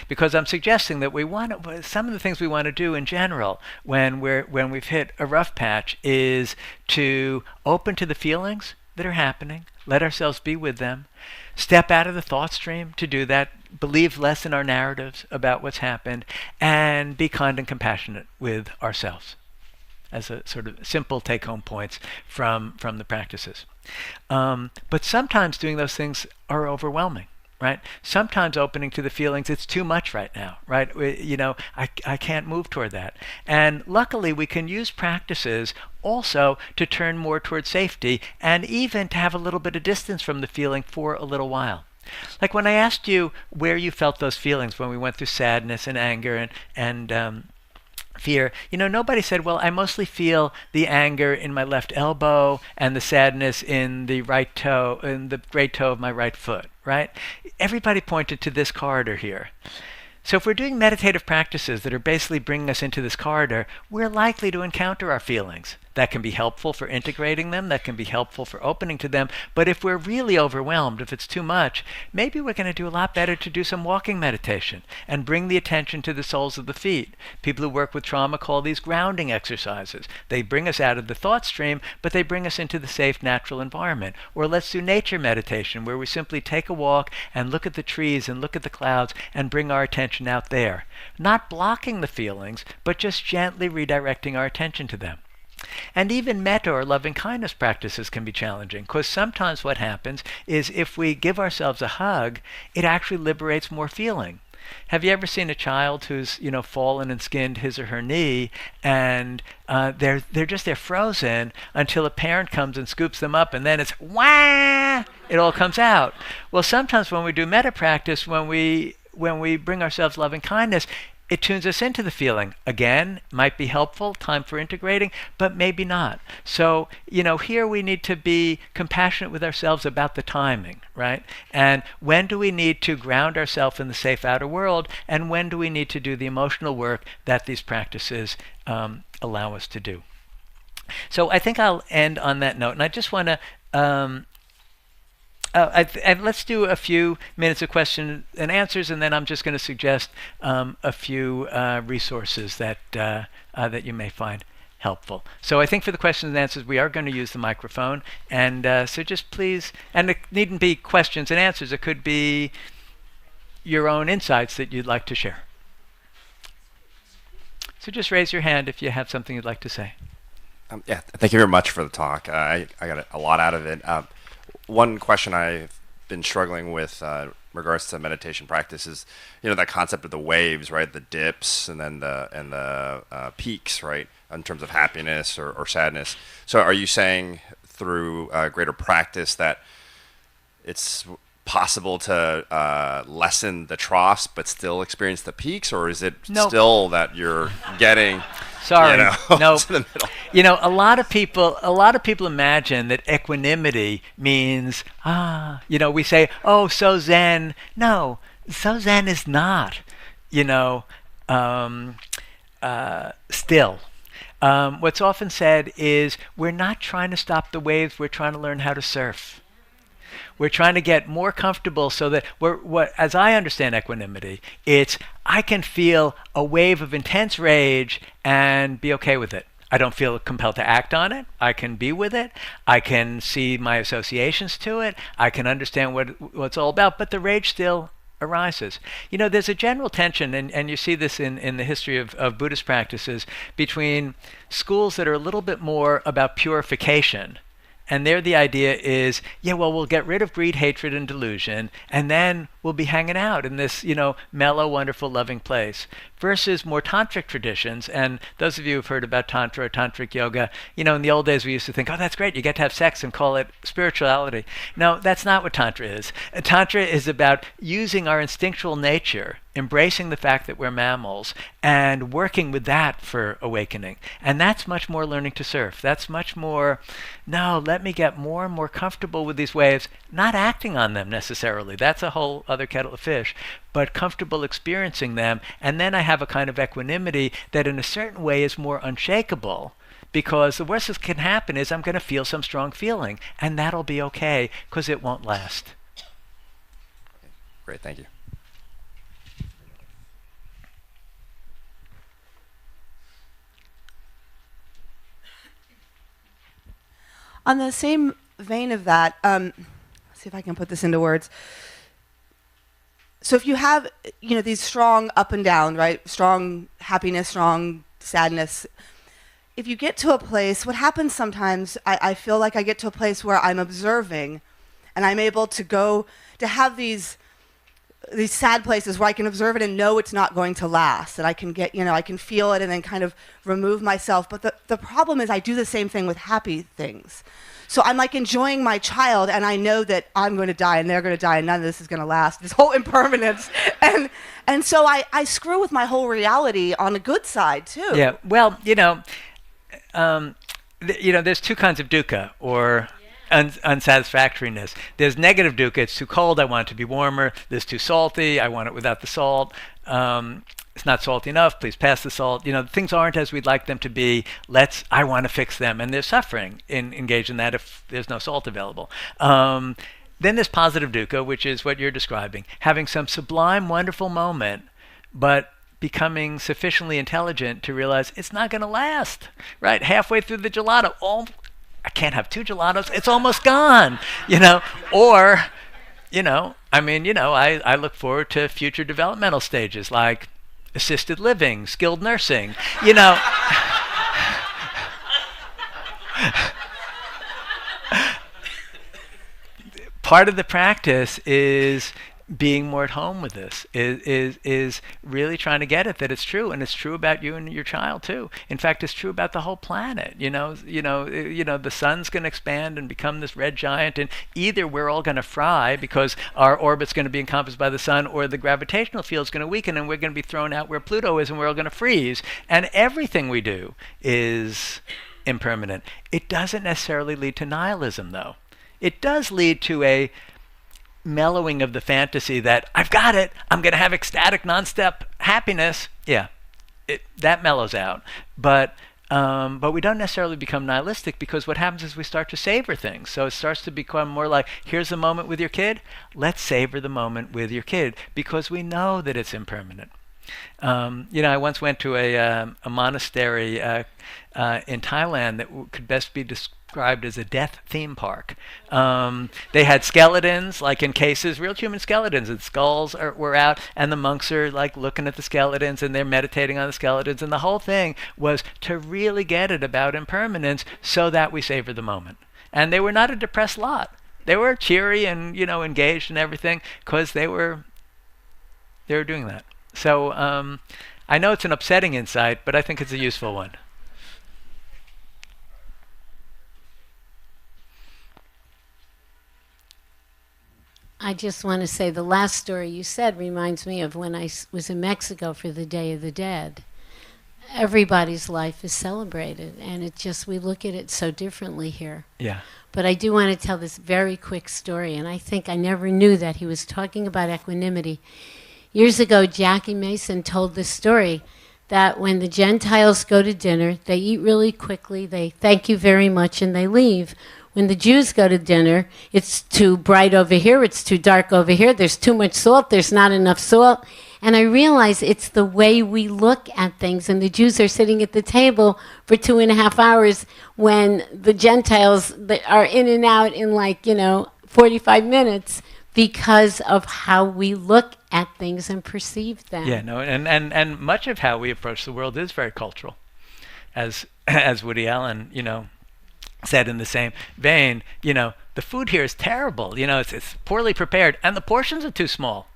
Because I'm suggesting that some of the things we want to do in general when we've hit a rough patch is to open to the feelings that are happening, let ourselves be with them, step out of the thought stream to do that, believe less in our narratives about what's happened, and be kind and compassionate with ourselves, as a sort of simple take-home points from the practices. But sometimes doing those things are overwhelming. Right? Sometimes opening to the feelings, it's too much right now, right? I can't move toward that. And luckily, we can use practices also to turn more toward safety and even to have a little bit of distance from the feeling for a little while. Like when I asked you where you felt those feelings when we went through sadness and anger and fear, nobody said, well, I mostly feel the anger in my left elbow and the sadness in the right toe, in the great toe of my right foot, right? Everybody pointed to this corridor here. So if we're doing meditative practices that are basically bringing us into this corridor, we're likely to encounter our feelings. That can be helpful for integrating them, that can be helpful for opening to them, but if we're really overwhelmed, if it's too much, maybe we're going to do a lot better to do some walking meditation and bring the attention to the soles of the feet. People who work with trauma call these grounding exercises. They bring us out of the thought stream, but they bring us into the safe, natural environment. Or let's do nature meditation, where we simply take a walk and look at the trees and look at the clouds and bring our attention out there. Not blocking the feelings, but just gently redirecting our attention to them. And even metta or loving kindness practices can be challenging, because sometimes what happens is if we give ourselves a hug, it actually liberates more feeling. Have you ever seen a child who's fallen and skinned his or her knee, and they're frozen until a parent comes and scoops them up, and then it's wah, it all comes out. Well, sometimes when we do metta practice, when we bring ourselves loving kindness, it tunes us into the feeling. Again, might be helpful, time for integrating, but maybe not. So, here we need to be compassionate with ourselves about the timing, right? And when do we need to ground ourselves in the safe outer world, and when do we need to do the emotional work that these practices allow us to do? So I think I'll end on that note, and I just want to let's do a few minutes of question and answers, and then I'm just going to suggest a few resources that that you may find helpful. So I think for the questions and answers, we are going to use the microphone, and so just please, and it needn't be questions and answers. It could be your own insights that you'd like to share. So just raise your hand if you have something you'd like to say. Yeah, thank you very much for the talk. I got a lot out of it. One question I've been struggling with in regards to meditation practice is, that concept of the waves, right? The dips and then the peaks, right? In terms of happiness or sadness. So are you saying through greater practice that it's possible to lessen the troughs but still experience the peaks, or is it still that you're getting Sorry, no. to the middle? A lot of people imagine that equanimity means we say, oh, so Zen. No, so Zen is not, still. What's often said is we're not trying to stop the waves. We're trying to learn how to surf. We're trying to get more comfortable so that as I understand equanimity, it's I can feel a wave of intense rage and be okay with it. I don't feel compelled to act on it. I can be with it. I can see my associations to it. I can understand what it's all about, but the rage still arises. There's a general tension, and you see this in the history of Buddhist practices, between schools that are a little bit more about purification. And there the idea is, we'll get rid of greed, hatred, and delusion, and then we'll be hanging out in this, mellow, wonderful, loving place. Versus more tantric traditions, and those of you who've heard about tantra or tantric yoga, in the old days we used to think, oh, that's great, you get to have sex and call it spirituality. No, that's not what tantra is. Tantra is about using our instinctual nature, embracing the fact that we're mammals, and working with that for awakening. And that's much more learning to surf. That's much more, no, let me get more and more comfortable with these waves, not acting on them necessarily. That's a whole other kettle of fish, but comfortable experiencing them. And then I have a kind of equanimity that in a certain way is more unshakable, because the worst that can happen is I'm going to feel some strong feeling, and that'll be okay because it won't last. Great, thank you. On the same vein of that, let's see if I can put this into words. So if you have, these strong up and down, right? Strong happiness, strong sadness. If you get to a place, what happens sometimes, I feel like I get to a place where I'm observing, and I'm able to go to have these sad places where I can observe it and know it's not going to last, and I can get, I can feel it and then kind of remove myself. But the problem is I do the same thing with happy things. So I'm like enjoying my child, and I know that I'm going to die and they're going to die and none of this is going to last, this whole impermanence. And so I screw with my whole reality on the good side too. Yeah, well, there's two kinds of dukkha, or unsatisfactoriness. There's negative dukkha, it's too cold, I want it to be warmer. There's too salty, I want it without the salt. It's not salty enough, please pass the salt. Things aren't as we'd like them to be. I want to fix them. And there's suffering engaged in that if there's no salt available. Then there's positive dukkha, which is what you're describing. Having some sublime, wonderful moment, but becoming sufficiently intelligent to realize it's not going to last, right? Halfway through the gelato, I can't have 2 gelatos. It's almost gone, Or, I look forward to future developmental stages like assisted living, skilled nursing, Part of the practice is being more at home with this, is really trying to get it that it's true, and it's true about you and your child too. In fact, it's true about the whole planet. The sun's going to expand and become this red giant, and either we're all going to fry because our orbit's going to be encompassed by the sun, or the gravitational field's going to weaken and we're going to be thrown out where Pluto is, and we're all going to freeze. And everything we do is impermanent. It doesn't necessarily lead to nihilism, though. It does lead to a mellowing of the fantasy that I've got it, I'm going to have ecstatic non-stop happiness. Yeah, that mellows out. But we don't necessarily become nihilistic, because what happens is we start to savor things. So it starts to become more like, here's a moment with your kid. Let's savor the moment with your kid, because we know that it's impermanent. I once went to a monastery in Thailand that could best be described as a death theme park. They had skeletons, like in cases, real human skeletons, and skulls were out, and the monks are like looking at the skeletons, and they're meditating on the skeletons, and the whole thing was to really get it about impermanence, so that we savor the moment. And they were not a depressed lot. They were cheery and engaged and everything, because they were doing that. So I know it's an upsetting insight, but I think it's a useful one. I just want to say the last story you said reminds me of when I was in Mexico for the Day of the Dead. Everybody's life is celebrated, and we look at it so differently here. Yeah. But I do want to tell this very quick story, and I think I never knew that he was talking about equanimity. Years ago, Jackie Mason told this story that when the Gentiles go to dinner, they eat really quickly, they thank you very much, and they leave. When the Jews go to dinner, it's too bright over here, it's too dark over here, there's too much salt, there's not enough salt. And I realize it's the way we look at things. And the Jews are sitting at the table for 2.5 hours when the Gentiles are in and out in 45 minutes, because of how we look at things and perceive them. Yeah, no, and much of how we approach the world is very cultural. As Woody Allen, said in the same vein, the food here is terrible. It's poorly prepared, and the portions are too small.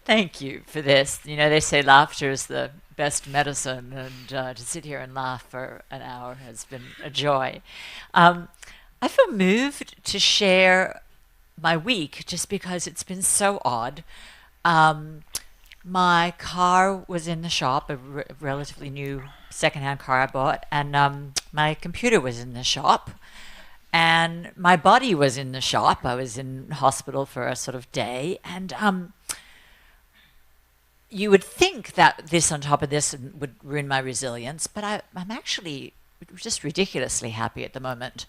Thank you for this. They say laughter is the best medicine, and to sit here and laugh for an hour has been a joy. I feel moved to share my week, just because it's been so odd. My car was in the shop, a relatively new secondhand car I bought, and my computer was in the shop, and my body was in the shop. I was in hospital for a sort of day, and you would think that this on top of this would ruin my resilience, but I'm actually just ridiculously happy at the moment,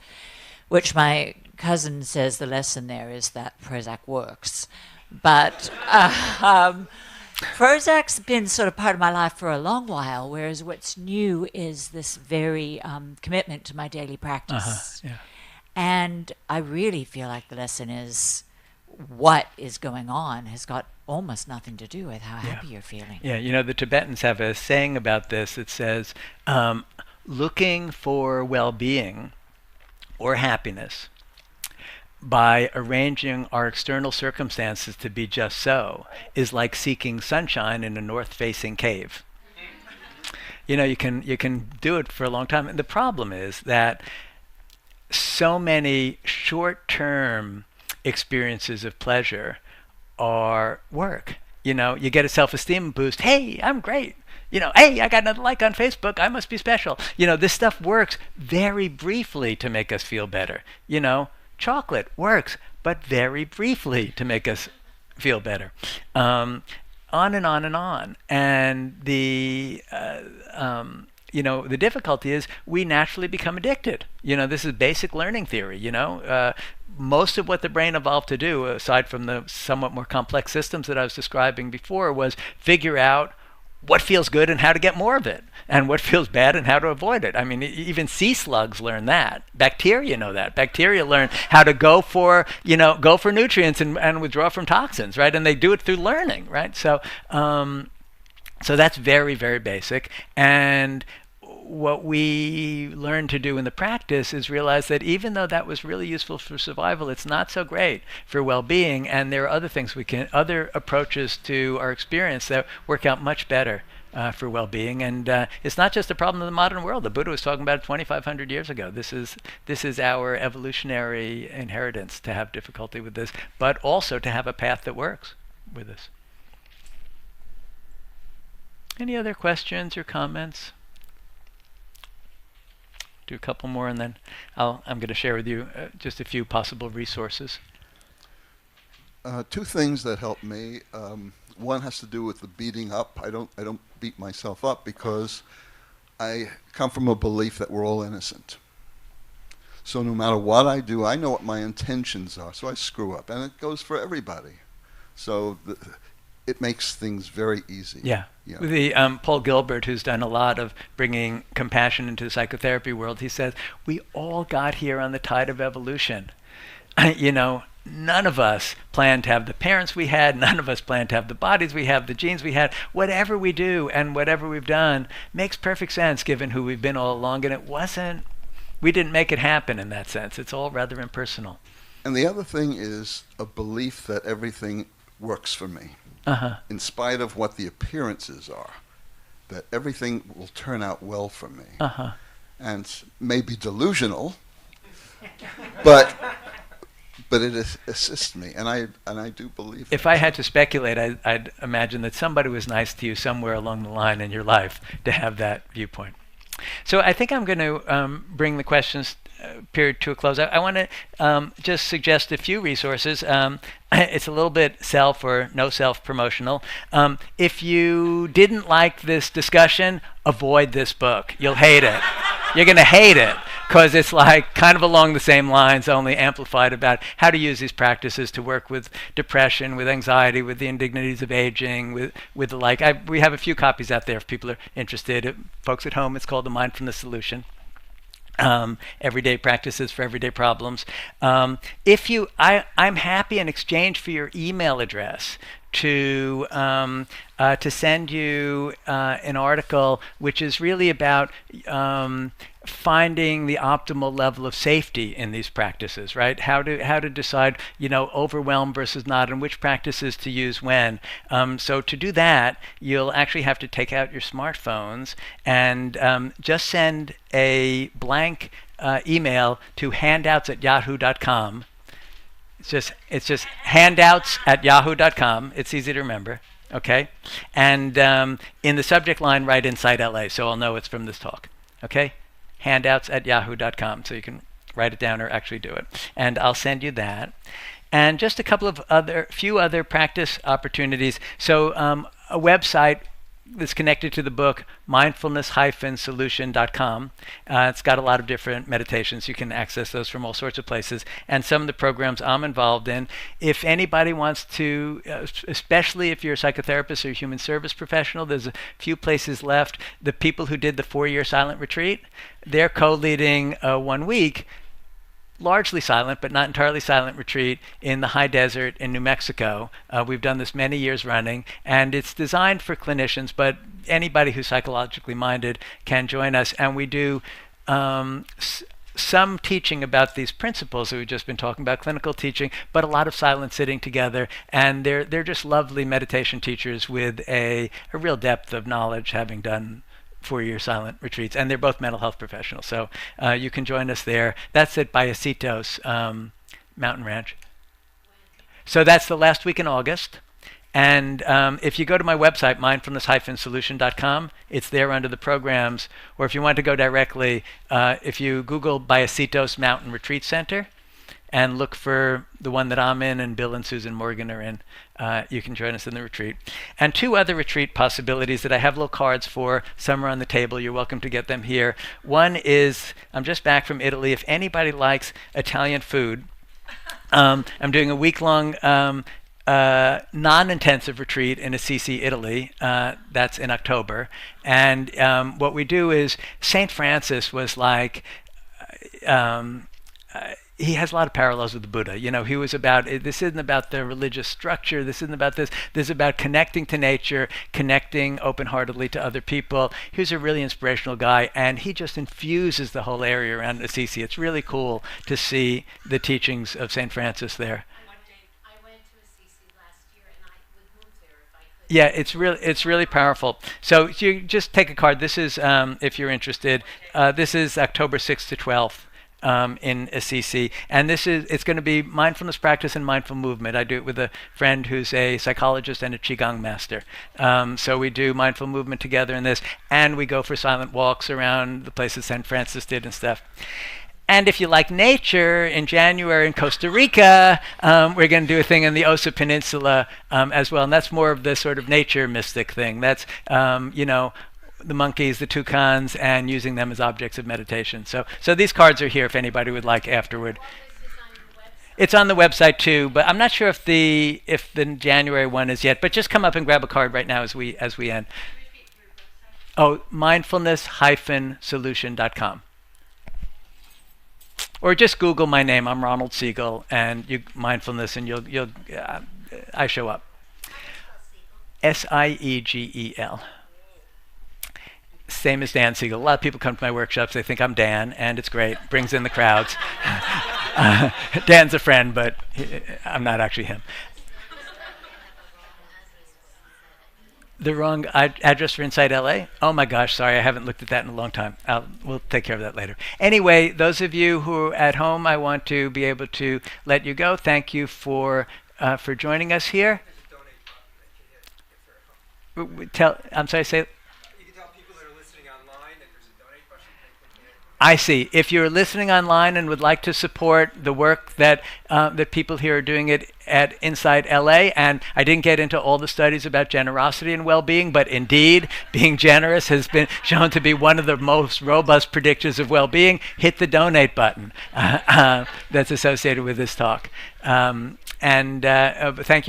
which my cousin says the lesson there is that Prozac works. But Prozac's been sort of part of my life for a long while, whereas what's new is this very commitment to my daily practice. Yeah. And I really feel like the lesson is what is going on has got almost nothing to do with how happy you're feeling. Yeah, the Tibetans have a saying about this. It says, looking for well-being or happiness by arranging our external circumstances to be just so is like seeking sunshine in a north-facing cave. You can do it for a long time. And the problem is that so many short-term experiences of pleasure are work. You get a self-esteem boost. Hey, I'm great. Hey, I got another like on Facebook. I must be special. This stuff works very briefly to make us feel better. Chocolate works, but very briefly to make us feel better. On and on and on. And the difficulty is we naturally become addicted. This is basic learning theory. Most of what the brain evolved to do, aside from the somewhat more complex systems that I was describing before, was figure out what feels good and how to get more of it, and what feels bad and how to avoid it. I mean, even sea slugs learn that. Bacteria know that. Bacteria learn how to go for nutrients and withdraw from toxins, right? And they do it through learning, right? So So that's very, very basic. And what we learn to do in the practice is realize that even though that was really useful for survival, it's not so great for well-being. And there are other things other approaches to our experience that work out much better for well-being. And it's not just a problem of the modern world. The Buddha was talking about it 2,500 years ago. This is our evolutionary inheritance, to have difficulty with this, but also to have a path that works with this. Any other questions or comments? Do a couple more, and then I'm going to share with you just a few possible resources. Two things that help me. One has to do with the beating up. I don't beat myself up because I come from a belief that we're all innocent. So no matter what I do, I know what my intentions are. So I screw up, and it goes for everybody. So it makes things very easy. Yeah. The Paul Gilbert, who's done a lot of bringing compassion into the psychotherapy world, he says, we all got here on the tide of evolution. None of us planned to have the parents we had. None of us planned to have the bodies we have, the genes we had. Whatever we do and whatever we've done makes perfect sense given who we've been all along. And we didn't make it happen in that sense. It's all rather impersonal. And the other thing is a belief that everything works for me. In spite of what the appearances are, that everything will turn out well for me. And maybe delusional, but it assists me, and I do believe If I had to speculate, I'd imagine that somebody was nice to you somewhere along the line in your life to have that viewpoint. So I think I'm going to bring the questions period to a close. I want to just suggest a few resources. It's a little bit self or no self promotional. If you didn't like this discussion, avoid this book. You'll hate it. You're going to hate it because it's like kind of along the same lines, only amplified about how to use these practices to work with depression, with anxiety, with the indignities of aging, with the like. We have a few copies out there if people are interested. Folks at home, it's called The Mindfulness Solution. Everyday practices for everyday problems. I'm happy in exchange for your email address to send you an article which is really about finding the optimal level of safety in these practices, right? How to decide, overwhelm versus not, and which practices to use when. So to do that, you'll actually have to take out your smartphones and just send a blank email to handouts@yahoo.com. It's just handouts@yahoo.com. It's easy to remember, okay? And in the subject line, write Inside LA, so I'll know it's from this talk, okay? Handouts@yahoo.com, so you can write it down or actually do it. And I'll send you that. And just a couple of few other practice opportunities. So a website that's connected to the book, mindfulness-solution.com. It's got a lot of different meditations. You can access those from all sorts of places. And some of the programs I'm involved in. If anybody wants to, especially if you're a psychotherapist or a human service professional, there's a few places left. The people who did the 4-year silent retreat, they're co-leading 1 week, largely silent, but not entirely silent retreat in the high desert in New Mexico. We've done this many years running, and it's designed for clinicians, but anybody who's psychologically minded can join us. And we do some teaching about these principles that we've just been talking about, clinical teaching, but a lot of silent sitting together. And they're just lovely meditation teachers with a real depth of knowledge, having done 4-year silent retreats, and they're both mental health professionals. So you can join us there. That's at Bayecitos Mountain Ranch. So that's the last week in August. And if you go to my website, mindfulness-solution.com, it's there under the programs. Or if you want to go directly, if you Google Bayecitos Mountain Retreat Center and look for the one that I'm in and Bill and Susan Morgan are in, you can join us in the retreat. And 2 other retreat possibilities that I have little cards for. Some are on the table. You're welcome to get them here. One is, I'm just back from Italy. If anybody likes Italian food, I'm doing a week-long non-intensive retreat in Assisi, Italy. That's in October. And what we do is, St. Francis was like, he has a lot of parallels with the Buddha. You know, he was about, this isn't about the religious structure, this isn't about this, this is about connecting to nature, connecting open-heartedly to other people. He was a really inspirational guy, and he just infuses the whole area around Assisi. It's really cool to see the teachings of St. Francis there. Yeah, it's really powerful. So you just take a card. This is, if you're interested, this is October 6th to 12th. In Assisi, and it's going to be mindfulness practice and mindful movement. I do it with a friend who's a psychologist and a qigong master. So we do mindful movement together in this, and we go for silent walks around the places St. Francis did and stuff. And if you like nature, in January in Costa Rica, we're going to do a thing in the Osa Peninsula as well, and that's more of the sort of nature mystic thing. That's the monkeys, the toucans, and using them as objects of meditation. So these cards are here if anybody would like afterward. It's on the website too, but I'm not sure if the January one is yet. But just come up and grab a card right now as we end. Oh, mindfulness-solution.com. Or just Google my name. I'm Ronald Siegel, and mindfulness, and you'll I show up. Siegel. Same as Dan Siegel. A lot of people come to my workshops. They think I'm Dan, and it's great. Brings in the crowds. Dan's a friend, but I'm not actually him. The wrong address for Inside LA? Oh my gosh, sorry, I haven't looked at that in a long time. We'll take care of that later. Anyway, those of you who are at home, I want to be able to let you go. Thank you for joining us here. I'm sorry, say. I see. If you're listening online and would like to support the work that people here are doing at Inside LA, and I didn't get into all the studies about generosity and well-being, but indeed, being generous has been shown to be one of the most robust predictors of well-being, hit the donate button that's associated with this talk. Thank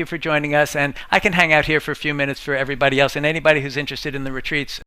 you for joining us, and I can hang out here for a few minutes for everybody else, and anybody who's interested in the retreats.